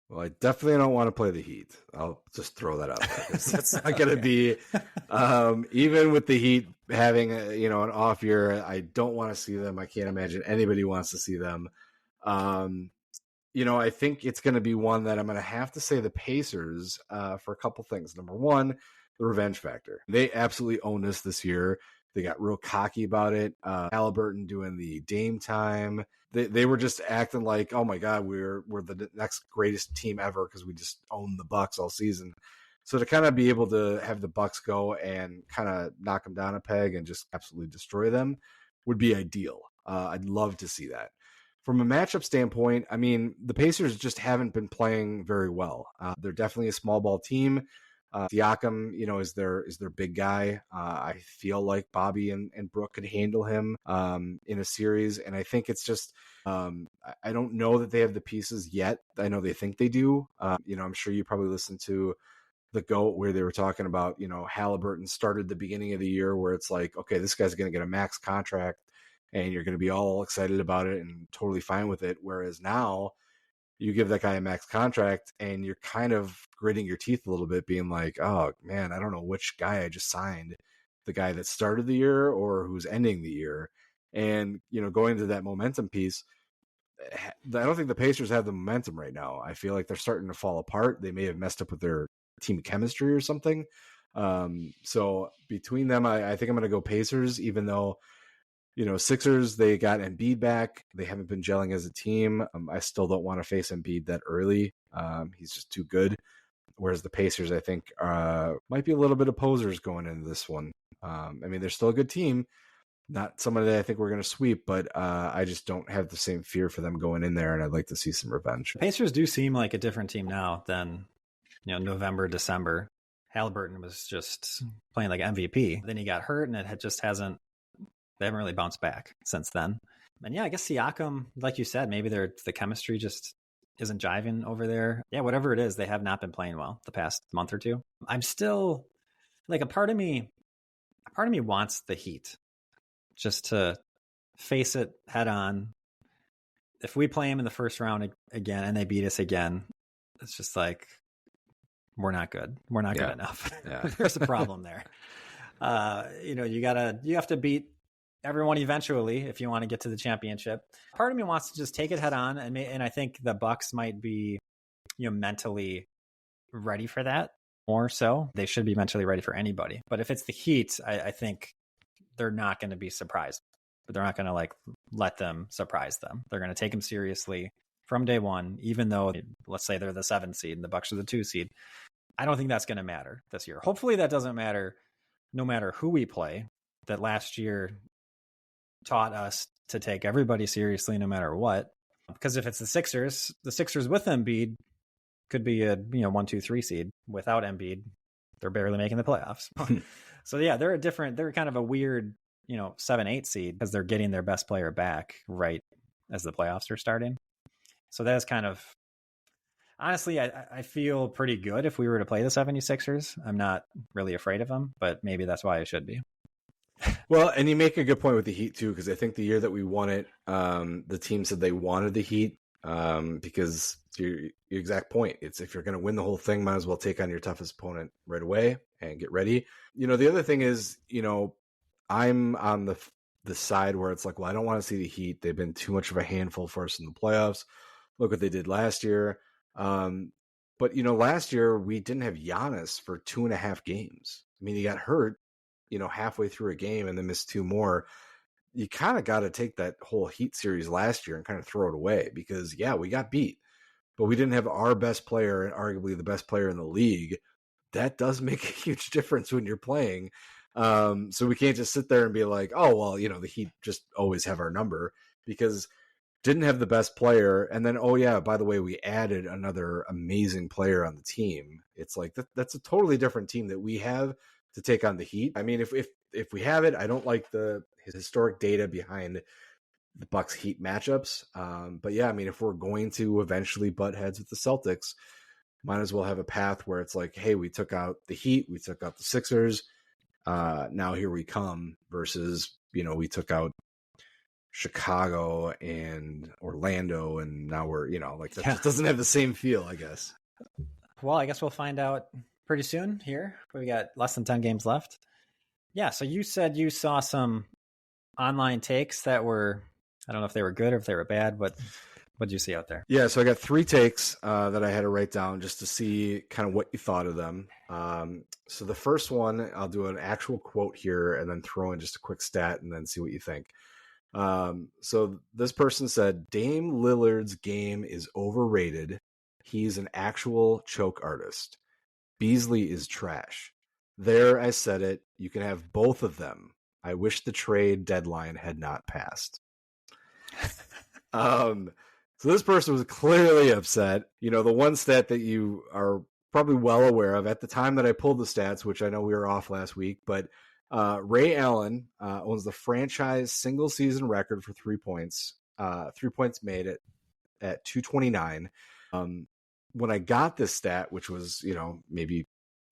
Well, I definitely don't want to play the Heat. I'll just throw that out there. That's not going to be, even with the Heat having an off year, I don't want to see them. I can't imagine anybody wants to see them. I think it's going to be one that I'm going to have to say the Pacers for a couple things. Number one, the revenge factor. They absolutely owned us this year. They got real cocky about it. Halliburton doing the Dame time. They were just acting like, oh my God, we're the next greatest team ever because we just own the Bucks all season. So to kind of be able to have the Bucks go and kind of knock them down a peg and just absolutely destroy them would be ideal. I'd love to see that. From a matchup standpoint, I mean, the Pacers just haven't been playing very well. They're definitely a small ball team. Siakam, is their big guy. I feel like Bobby and Brooke could handle him in a series. And I think it's just, I don't know that they have the pieces yet. I know they think they do. I'm sure you probably listened to the GOAT where they were talking about, Halliburton started the beginning of the year where it's like, okay, this guy's going to get a max contract and you're going to be all excited about it and totally fine with it. Whereas now, you give that guy a max contract and you're kind of gritting your teeth a little bit, being like, oh man, I don't know which guy I just signed, the guy that started the year or who's ending the year. And, going to that momentum piece, I don't think the Pacers have the momentum right now. I feel like they're starting to fall apart. They may have messed up with their team chemistry or something. So between them, I think I'm going to go Pacers, even though, Sixers, they got Embiid back. They haven't been gelling as a team. I still don't want to face Embiid that early. He's just too good. Whereas the Pacers, I think, might be a little bit of posers going into this one. I mean, they're still a good team. Not somebody that I think we're going to sweep, but I just don't have the same fear for them going in there, and I'd like to see some revenge. Pacers do seem like a different team now than, November, December. Halliburton was just playing like MVP. Then he got hurt, and they haven't really bounced back since then. And yeah, I guess Siakam, like you said, maybe the chemistry just isn't jiving over there. Yeah, whatever it is, they have not been playing well the past month or two. I'm still like a part of me wants the Heat just to face it head on. If we play them in the first round again and they beat us again, it's just like, we're not good. We're not good enough. Yeah. There's a problem there. You have to beat everyone eventually if you want to get to the championship. Part of me wants to just take it head on, and I think the Bucks might be, mentally ready for that more so. They should be mentally ready for anybody. But if it's the Heat, I think they're not going to be surprised. But they're not going to let them surprise them. They're going to take them seriously from day one, even though let's say they're the 7th seed and the Bucks are the 2 seed. I don't think that's going to matter this year. Hopefully that doesn't matter no matter who we play. That last year taught us to take everybody seriously no matter what. Because if it's the Sixers with Embiid could be a 1, 2, 3 seed. Without Embiid, they're barely making the playoffs. So yeah, they're kind of a weird 7-8 seed because they're getting their best player back right as the playoffs are starting. So that's kind of, honestly, I feel pretty good if we were to play the 76ers. I'm not really afraid of them, but maybe that's why I should be. Well, and you make a good point with the Heat too, because I think the year that we won it, the team said they wanted the Heat because your exact point. It's if you're going to win the whole thing, might as well take on your toughest opponent right away and get ready. The other thing is, I'm on the side where it's like, well, I don't want to see the Heat. They've been too much of a handful for us in the playoffs. Look what they did last year. But last year we didn't have Giannis for 2.5 games. I mean, he got hurt, halfway through a game and then missed 2 more. You kind of got to take that whole Heat series last year and kind of throw it away because, yeah, we got beat, but we didn't have our best player and arguably the best player in the league. That does make a huge difference when you're playing. So we can't just sit there and be like, oh, well, the Heat just always have our number because didn't have the best player. And then, oh yeah, by the way, we added another amazing player on the team. It's like, that's a totally different team that we have to take on the Heat. I mean, if we have it, I don't like his historic data behind the Bucks Heat matchups. But yeah, I mean, if we're going to eventually butt heads with the Celtics, might as well have a path where it's like, hey, we took out the Heat, we took out the Sixers. Now here we come versus, we took out Chicago and Orlando, and now we're, that just doesn't have the same feel, I guess. Well, I guess we'll find out pretty soon here. We got less than 10 games left. Yeah, so you said you saw some online takes that were, I don't know if they were good or if they were bad, but what did you see out there? Yeah, so I got 3 takes that I had to write down just to see kind of what you thought of them. So the first one, I'll do an actual quote here and then throw in just a quick stat and then see what you think. So this person said, Dame Lillard's game is overrated. He's an actual choke artist. Beasley is trash. There, I said it. You can have both of them. I wish the trade deadline had not passed. So this person was clearly upset. The one stat that you are probably well aware of at the time that I pulled the stats, which I know we were off last week, but Ray Allen owns the franchise single season record for 3 points. 3 points made at 229. When I got this stat, which was, maybe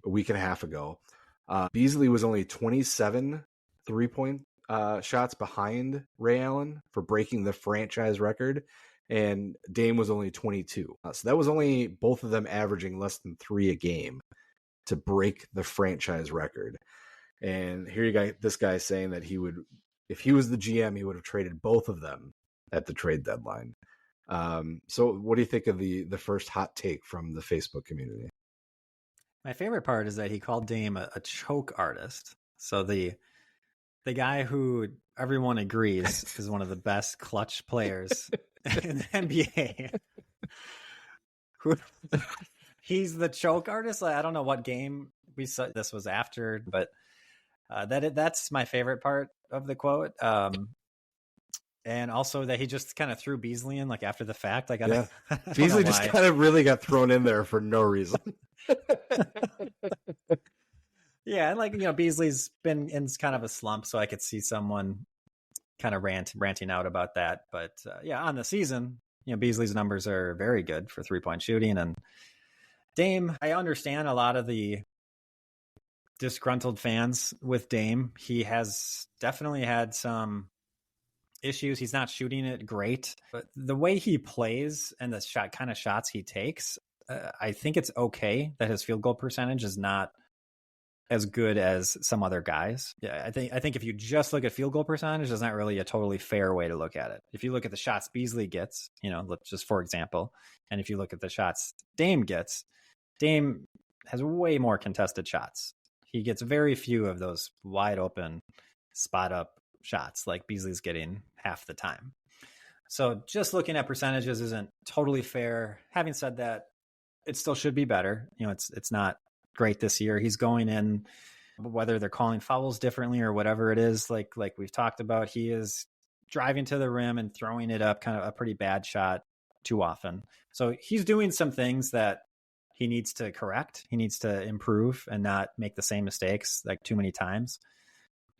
a week and a half ago, Beasley was only 27 3-point shots behind Ray Allen for breaking the franchise record. And Dame was only 22. So that was only both of them averaging less than 3 a game to break the franchise record. And here you got this guy saying that he would, if he was the GM, he would have traded both of them at the trade deadline. So what do you think of the first hot take from the Facebook community? My favorite part is that he called Dame a choke artist. So the guy who everyone agrees is one of the best clutch players in the NBA. He's the choke artist. I don't know what game we saw this was after, but that's my favorite part of the quote. And also that he just kind of threw Beasley in like after the fact. Beasley just kind of really got thrown in there for no reason. Yeah, and Beasley's been in kind of a slump, so I could see someone kind of ranting out about that. But yeah, on the season, Beasley's numbers are very good for 3-point shooting. And Dame, I understand a lot of the disgruntled fans with Dame. He has definitely had some issues. He's not shooting it great, but the way he plays and the shots he takes, I think it's okay that his field goal percentage is not as good as some other guys. Yeah, I think if you just look at field goal percentage, it's not really a totally fair way to look at it. If you look at the shots Beasley gets, let's just for example, and if you look at the shots Dame gets, Dame has way more contested shots. He gets very few of those wide open spot up shots like Beasley's getting half the time. So just looking at percentages isn't totally fair. Having said that, it still should be better. It's not great this year. He's going in, whether they're calling fouls differently or whatever it is, like we've talked about, he is driving to the rim and throwing it up, kind of a pretty bad shot too often. So he's doing some things that he needs to correct. He needs to improve and not make the same mistakes like too many times.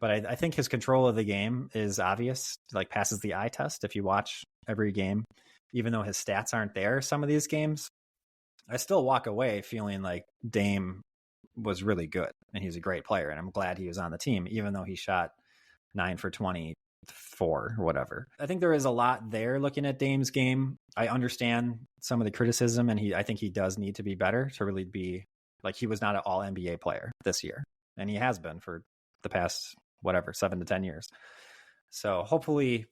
But I think his control of the game is obvious, like passes the eye test if you watch every game. Even though his stats aren't there, some of these games, I still walk away feeling like Dame was really good and he's a great player. And I'm glad he was on the team, even though he shot 9 for 24 or whatever. I think there is a lot there looking at Dame's game. I understand some of the criticism, and I think he does need to be better to really be like, he was not an all NBA player this year. And he has been for the past, 7 to 10 years. So hopefully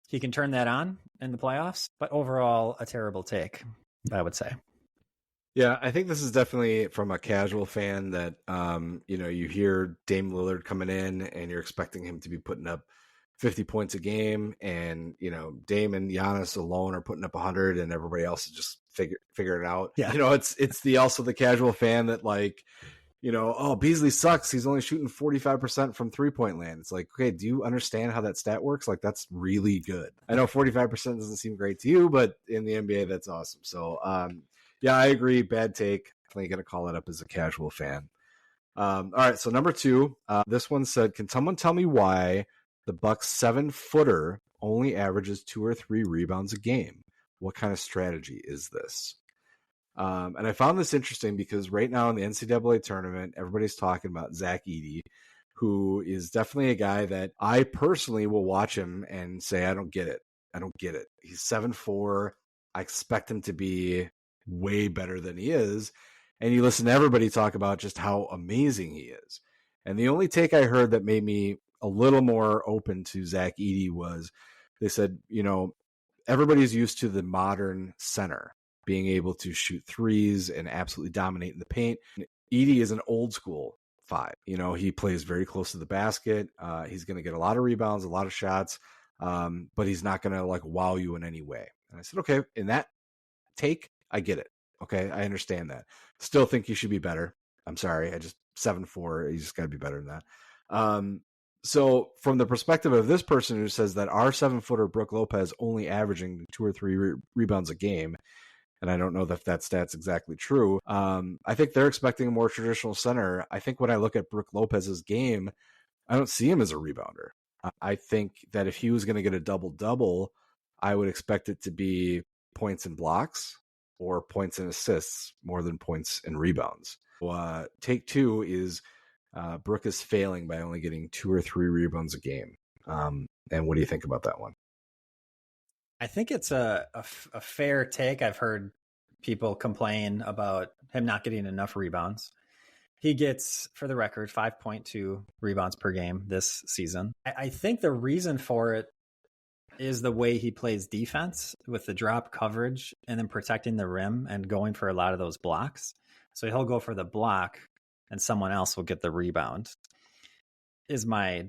he can turn that on in the playoffs, but overall a terrible take, I would say. Yeah, I think this is definitely from a casual fan that, you hear Dame Lillard coming in and you're expecting him to be putting up 50 points a game, and, Dame and Giannis alone are putting up 100 and everybody else is just figuring it out. Yeah. It's also the casual fan that like, oh, Beasley sucks. He's only shooting 45% from 3-point land. It's like, okay, do you understand how that stat works? Like, that's really good. I know 45% doesn't seem great to you, but in the NBA, that's awesome. So, yeah, I agree. Bad take. Definitely going to call it up as a casual fan. All right, so number 2, this one said, can someone tell me why the Bucks 7-footer only averages 2 or 3 rebounds a game? What kind of strategy is this? And I found this interesting because right now in the NCAA tournament, everybody's talking about Zach Edey, who is definitely a guy that I personally will watch him and say, I don't get it. He's 7'4". I expect him to be way better than he is. And you listen to everybody talk about just how amazing he is. And the only take I heard that made me a little more open to Zach Edey was they said, everybody's used to the modern center being able to shoot threes and absolutely dominate in the paint. Edey is an old school 5. He plays very close to the basket. He's going to get a lot of rebounds, a lot of shots, but he's not going to like wow you in any way. And I said, okay, in that take, I get it. Okay, I understand that. Still think you should be better. I'm sorry. I just 7'4". You just got to be better than that. So from the perspective of this person who says that our 7-footer Brook Lopez only averaging 2 or 3 rebounds a game, and I don't know if that stat's exactly true. I think they're expecting a more traditional center. I think when I look at Brook Lopez's game, I don't see him as a rebounder. I think that if he was going to get a double-double, I would expect it to be points and blocks or points and assists more than points and rebounds. So, take 2 is Brook is failing by only getting 2 or 3 rebounds a game. And what do you think about that one? I think it's a fair take. I've heard people complain about him not getting enough rebounds. He gets, for the record, 5.2 rebounds per game this season. I think the reason for it is the way he plays defense with the drop coverage and then protecting the rim and going for a lot of those blocks. So he'll go for the block and someone else will get the rebound, is my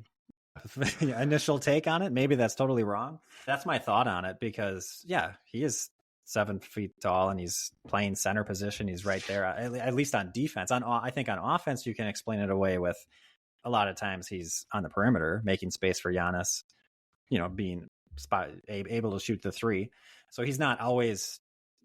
initial take on it. Maybe that's totally wrong. That's my thought on it because, yeah, he is 7 feet tall and he's playing center position. He's right there, at least on defense. I think on offense, you can explain it away with a lot of times he's on the perimeter, making space for Giannis, being able to shoot the 3. So he's not always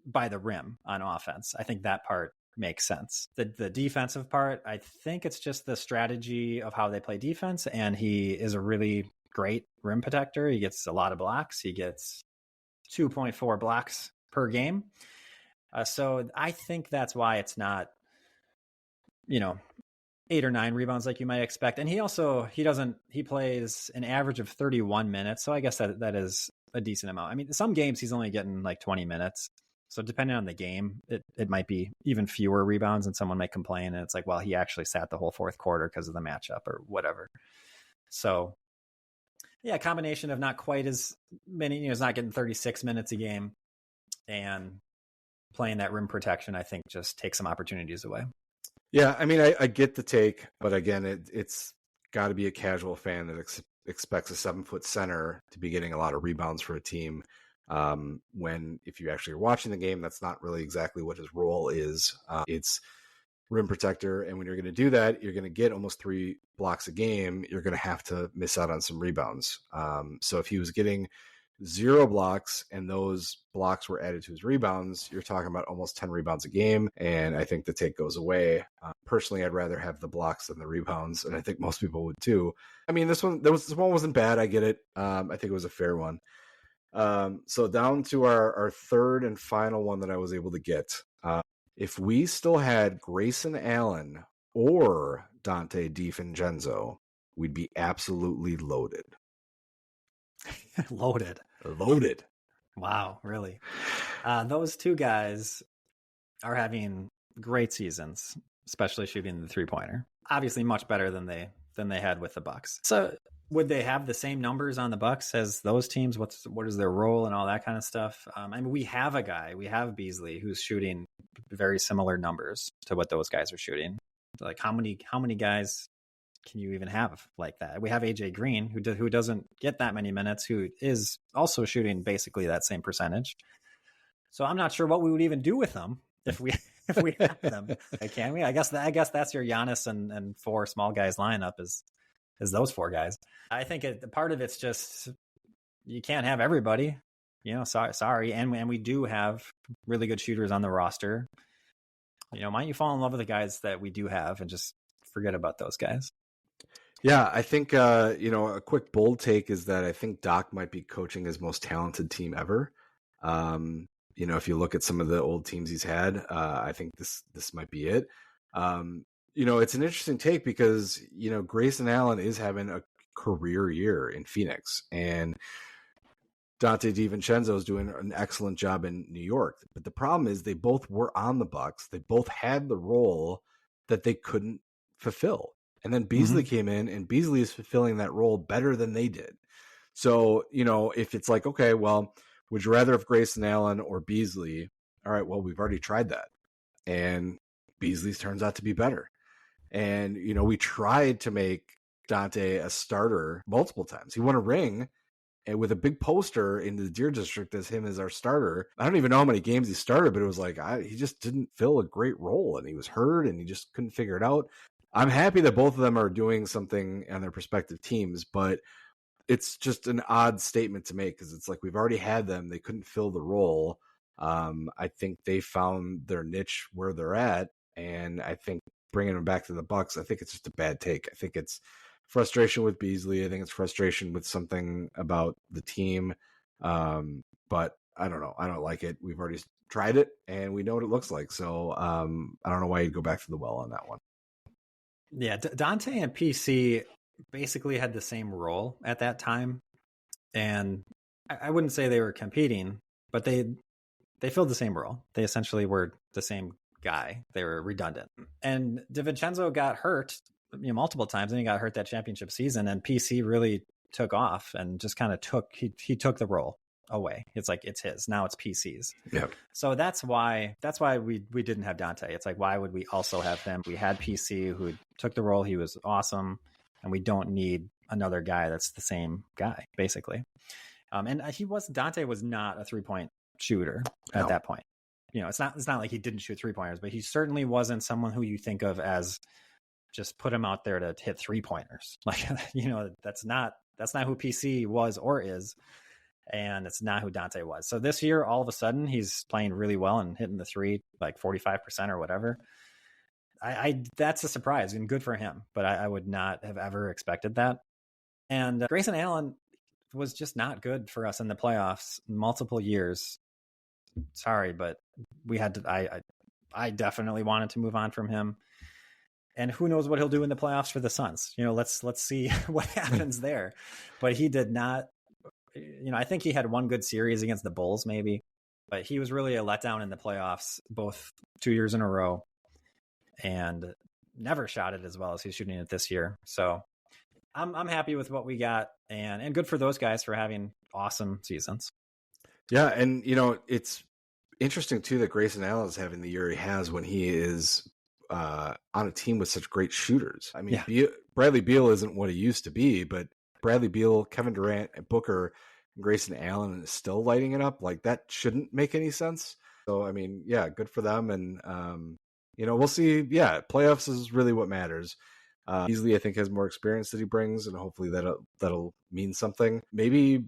by the rim on offense. I think that part makes sense. The defensive part, I think it's just the strategy of how they play defense. And he is a really great rim protector. He gets a lot of blocks. He gets 2.4 blocks per game. So I think that's why it's not, 8 or 9 rebounds like you might expect. And he plays an average of 31 minutes. So I guess that is a decent amount. I mean, some games he's only getting like 20 minutes. So depending on the game, it might be even fewer rebounds and someone might complain. And it's like, well, he actually sat the whole fourth quarter because of the matchup or whatever. So yeah, a combination of not quite as many, he's not getting 36 minutes a game and playing that rim protection, I think just takes some opportunities away. Yeah, I mean, I get the take, but again, it's got to be a casual fan that expects a 7-foot center to be getting a lot of rebounds for a team. When if you actually are watching the game, that's not really exactly what his role is. It's rim protector, and when you're going to do that, you're going to get almost 3 blocks a game. You're going to have to miss out on some rebounds. So if he was getting 0 blocks, and those blocks were added to his rebounds, you're talking about almost 10 rebounds a game. And I think the take goes away. Personally, I'd rather have the blocks than the rebounds, and I think most people would too. I mean, this one wasn't bad. I get it. I think it was a fair one. So down to our third and final one that I was able to get. If we still had Grayson Allen or Donte DiVincenzo, we'd be absolutely loaded. Loaded. Wow, really? Those two guys are having great seasons, especially shooting the 3-pointer. Obviously, much better than they had with the Bucks. So, would they have the same numbers on the Bucks as those teams? What is their role and all that kind of stuff? I mean, we have Beasley, who's shooting very similar numbers to what those guys are shooting. Like, how many guys can you even have like that? We have AJ Green, who doesn't get that many minutes, who is also shooting basically that same percentage. So I'm not sure what we would even do with them if we have them. Can we? I guess that's your Giannis and 4 small guys lineup is those 4 guys. I think part of it's just you can't have everybody. Sorry, and we do have really good shooters on the roster. Why don't you fall in love with the guys that we do have and just forget about those guys? Yeah, I think, a quick bold take is that I think Doc might be coaching his most talented team ever. If you look at some of the old teams he's had, I think this might be it. It's an interesting take because, Grayson Allen is having a career year in Phoenix, and Donte DiVincenzo is doing an excellent job in New York. But the problem is they both were on the Bucks. They both had the role that they couldn't fulfill. And then Beasley came in, and Beasley is fulfilling that role better than they did. So, if it's like, okay, well, would you rather have Grayson Allen or Beasley? All right, well, we've already tried that. And Beasley's turns out to be better. And, we tried to make Donte a starter multiple times. He won a ring and with a big poster in the Deer District as him as our starter. I don't even know how many games he started, but it was like he just didn't fill a great role, and he was hurt and he just couldn't figure it out. I'm happy that both of them are doing something on their respective teams, but it's just an odd statement to make because it's like we've already had them. They couldn't fill the role. I think they found their niche where they're at, and I think bringing them back to the Bucks, I think it's just a bad take. I think it's frustration with Beasley. I think it's frustration with something about the team, but I don't know. I don't like it. We've already tried it, and we know what it looks like. So I don't know why you'd go back to the well on that one. Yeah, Donte and PC basically had the same role at that time, and I wouldn't say they were competing, but they filled the same role. They essentially were the same guy. They were redundant. And DiVincenzo got hurt multiple times, and he got hurt that championship season, and PC really took off and just kind of he took the role away. It's like it's his. Now it's PC's. Yeah. So that's why we didn't have Donte. It's like, why would we also have him? We had PC who took the role. He was awesome, and we don't need another guy that's the same guy, basically. And Donte was not a 3-point shooter at that point. It's not like he didn't shoot 3-pointers, but he certainly wasn't someone who you think of as just put him out there to hit 3-pointers. Like, that's not who PC was or is. And it's not who Donte was. So this year, all of a sudden, he's playing really well and hitting the 3 like 45% or whatever. That's a surprise and good for him, but I would not have ever expected that. And Grayson Allen was just not good for us in the playoffs multiple years. Sorry, but we had to. I definitely wanted to move on from him. And who knows what he'll do in the playoffs for the Suns? Let's see what happens there. But he did not. I think he had one good series against the Bulls, maybe, but he was really a letdown in the playoffs, both 2 years in a row, and never shot it as well as he's shooting it this year. So I'm happy with what we got, and good for those guys for having awesome seasons. Yeah, and it's interesting too that Grayson Allen is having the year he has when he is on a team with such great shooters. I mean, yeah. Bradley Beal isn't what he used to be, but Bradley Beal, Kevin Durant, and Booker, and Grayson Allen is still lighting it up. Like, that shouldn't make any sense. So, I mean, yeah, good for them. And, we'll see. Yeah, playoffs is really what matters. Beasley, I think, has more experience that he brings, and hopefully that'll mean something. Maybe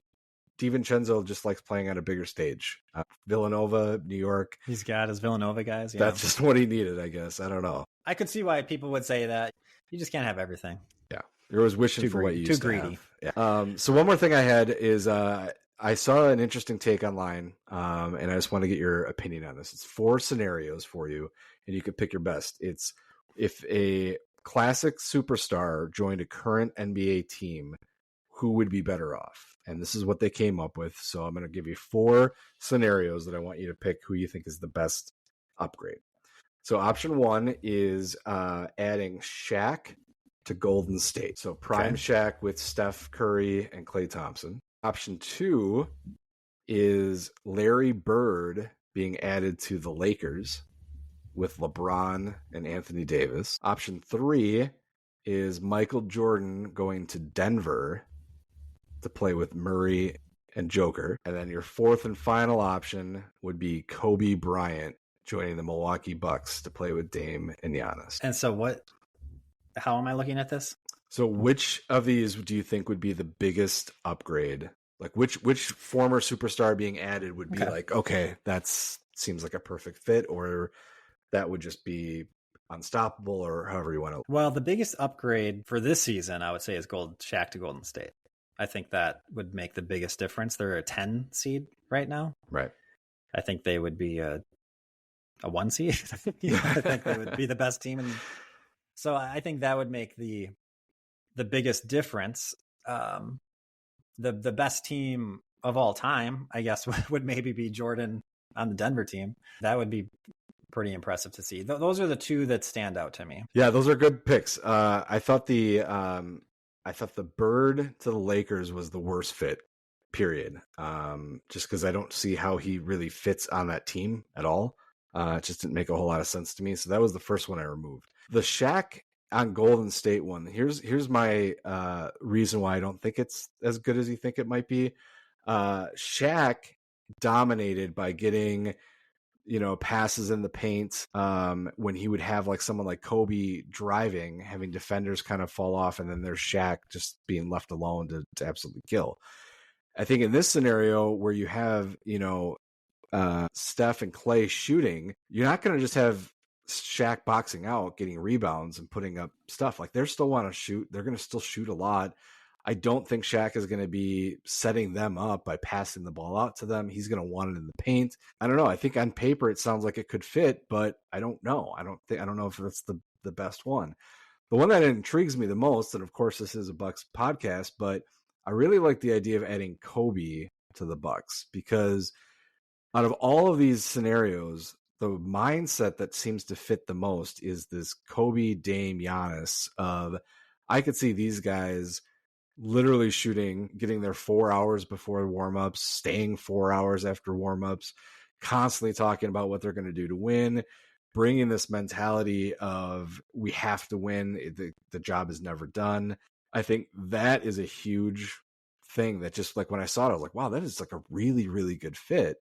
DiVincenzo just likes playing on a bigger stage. Villanova, New York. He's got his Villanova guys. Yeah. That's just what he needed, I guess. I don't know. I could see why people would say that. You just can't have everything. Yeah. You're always wishing for what you used to have. Too greedy. Yeah. So one more thing I had is I saw an interesting take online, and I just want to get your opinion on this. It's 4 scenarios for you, and you could pick your best. It's if a classic superstar joined a current NBA team, who would be better off? And this is what they came up with. So I'm going to give you 4 scenarios that I want you to pick who you think is the best upgrade. So option 1 is adding Shaq to Golden State. So prime Shaq with Steph Curry and Klay Thompson. Option 2 is Larry Bird being added to the Lakers with LeBron and Anthony Davis. Option 3 is Michael Jordan going to Denver to play with Murray and Joker. And then your 4th and final option would be Kobe Bryant joining the Milwaukee Bucks to play with Dame and Giannis. And so how am I looking at this? So which of these do you think would be the biggest upgrade? Like which former superstar being added would be like, okay, that's seems like a perfect fit, or that would just be unstoppable, or however you want to. Well, the biggest upgrade for this season, I would say, is Shaq to Golden State. I think that would make the biggest difference. They're a 10 seed right now. Right. I think they would be a 1 seed. I think they would be the best team. And so I think that would make the biggest difference. The best team of all time, I guess, would maybe be Jordan on the Denver team. That would be pretty impressive to see. Those are the 2 that stand out to me. Yeah, those are good picks. I thought the Bird to the Lakers was the worst fit, period. Just because I don't see how he really fits on that team at all. It just didn't make a whole lot of sense to me. So that was the first one I removed. The Shaq on Golden State one. Here's my reason why I don't think it's as good as you think it might be. Shaq dominated by getting, passes in the paint when he would have like someone like Kobe driving, having defenders kind of fall off, and then there's Shaq just being left alone to absolutely kill. I think in this scenario where you have, Steph and Klay shooting, you're not going to just have Shaq boxing out, getting rebounds and putting up stuff. Like, they still want to shoot. They're going to still shoot a lot. I don't think Shaq is going to be setting them up by passing the ball out to them. He's going to want it in the paint. I don't know. I think on paper it sounds like it could fit, but I don't know. I don't know if that's the best one. The one that intrigues me the most, and of course this is a Bucks podcast, but I really like the idea of adding Kobe to the Bucks, because out of all of these scenarios, the mindset that seems to fit the most is this Kobe, Dame, Giannis of, I could see these guys literally shooting, getting there 4 hours before warmups, staying 4 hours after warmups, constantly talking about what they're going to do to win, bringing this mentality of we have to win. The job is never done. I think that is a huge thing that just, like, when I saw it, I was like, wow, that is like a really, really good fit.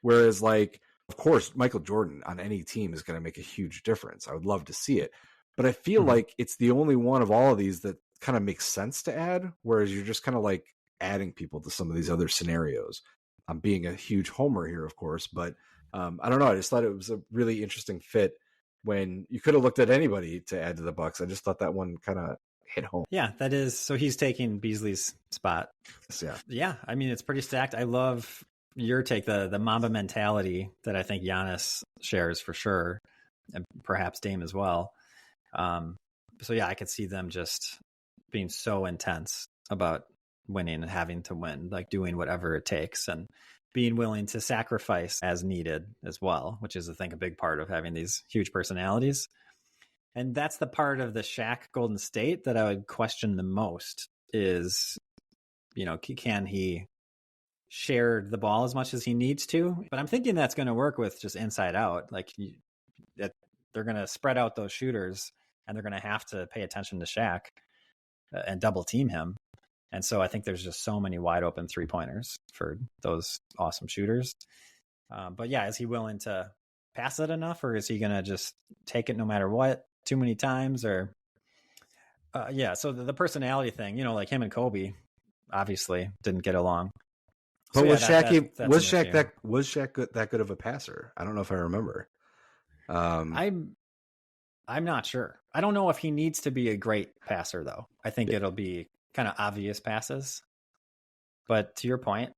Whereas, like, of course, Michael Jordan on any team is going to make a huge difference. I would love to see it. But I feel like it's the only one of all of these that kind of makes sense to add, whereas you're just kind of like adding people to some of these other scenarios. I'm being a huge homer here, of course, but I don't know. I just thought it was a really interesting fit when you could have looked at anybody to add to the Bucks. I just thought that one kind of hit home. Yeah, that is. So he's taking Beasley's spot. Yeah. I mean, it's pretty stacked. I love your take, the Mamba mentality that I think Giannis shares for sure, and perhaps Dame as well. So yeah, I could see them just being so intense about winning and having to win, like doing whatever it takes and being willing to sacrifice as needed as well, which is, I think, a big part of having these huge personalities. And that's the part of the Shaq Golden State that I would question the most is, can he share the ball as much as he needs to? But I'm thinking that's going to work with just inside out. Like, that they're going to spread out those shooters and they're going to have to pay attention to Shaq and double team him. And so I think there's just so many wide open 3-pointers for those awesome shooters. But yeah, is he willing to pass it enough, or is he going to just take it no matter what too many times? Or so the personality thing, like him and Kobe obviously didn't get along. But was Shaq that good of a passer? I don't know if I remember. I'm not sure. I don't know if he needs to be a great passer though. I think it'll be kind of obvious passes. But to your point,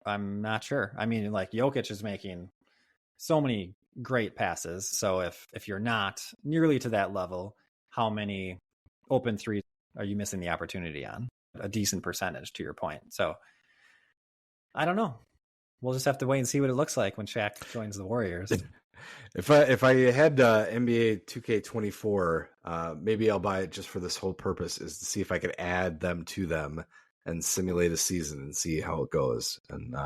I'm not sure. I mean, like Jokic is making so many great passes. So if you're not nearly to that level, how many open threes are you missing the opportunity on? A decent percentage, to your point. So I don't know. We'll just have to wait and see what it looks like when Shaq joins the Warriors. If I had NBA 2K24, maybe I'll buy it just for this whole purpose, is to see if I could add them to them and simulate a season and see how it goes. And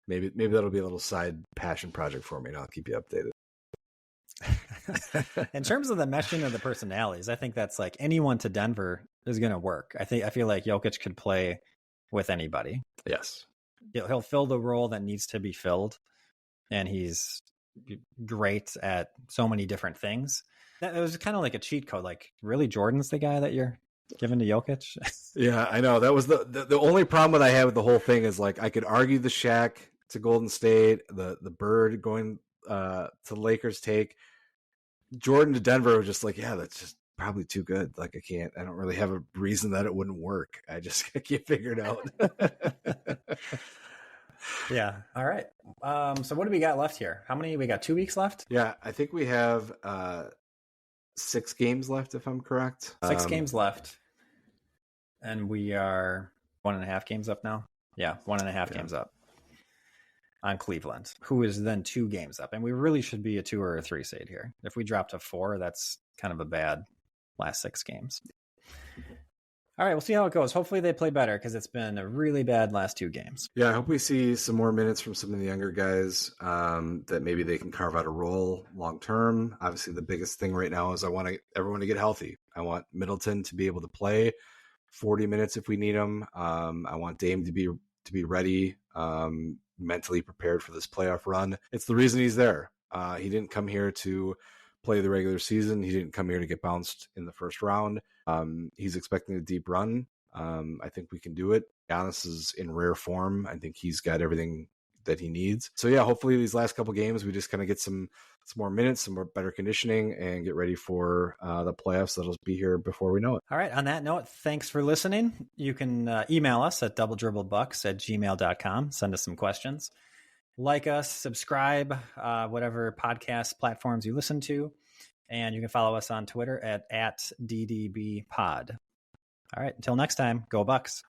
maybe that'll be a little side passion project for me, and I'll keep you updated. In terms of the meshing of the personalities, I think that's like anyone to Denver is going to work. I feel like Jokic could play with anybody. Yes. He'll fill the role that needs to be filled, and he's great at so many different things. That it was kind of like a cheat code. Like, really, Jordan's the guy that you're giving to Jokic? Yeah, I know. That was the only problem that I had with the whole thing is like I could argue the Shaq to Golden State, the Bird going to the Lakers take. Jordan to Denver was just like, yeah, that's just probably too good. Like I don't really have a reason that it wouldn't work. I can't figure it out. Yeah. All right. So what do we got left here? How many? We got 2 weeks left? Yeah, I think we have 6 games left, if I'm correct. 6 games left. And we are 1.5 games up now. Yeah, 1.5 games up on Cleveland, who is then 2 games up. And we really should be a 2 or a 3 seed here. If we drop to 4, that's kind of a bad last 6 games. All right, we'll see how it goes. Hopefully they play better because it's been a really bad last 2 games. Yeah, I hope we see some more minutes from some of the younger guys that maybe they can carve out a role long term. Obviously, the biggest thing right now is I want everyone to get healthy. I want Middleton to be able to play 40 minutes if we need him. I want Dame to be ready, mentally prepared for this playoff run. It's the reason he's there. He didn't come here to play the regular season. He didn't come here to get bounced in the first round. He's expecting a deep run. I think we can do it. Giannis is in rare form. I think he's got everything that he needs. So yeah, hopefully these last couple games, we just kind of get some more minutes, some more better conditioning, and get ready for the playoffs that'll be here before we know it. All right. On that note, thanks for listening. You can email us at doubledribblebucks@gmail.com. Send us some questions. Like us, subscribe, whatever podcast platforms you listen to. And you can follow us on Twitter at @DDBpod. All right. Until next time, go Bucks.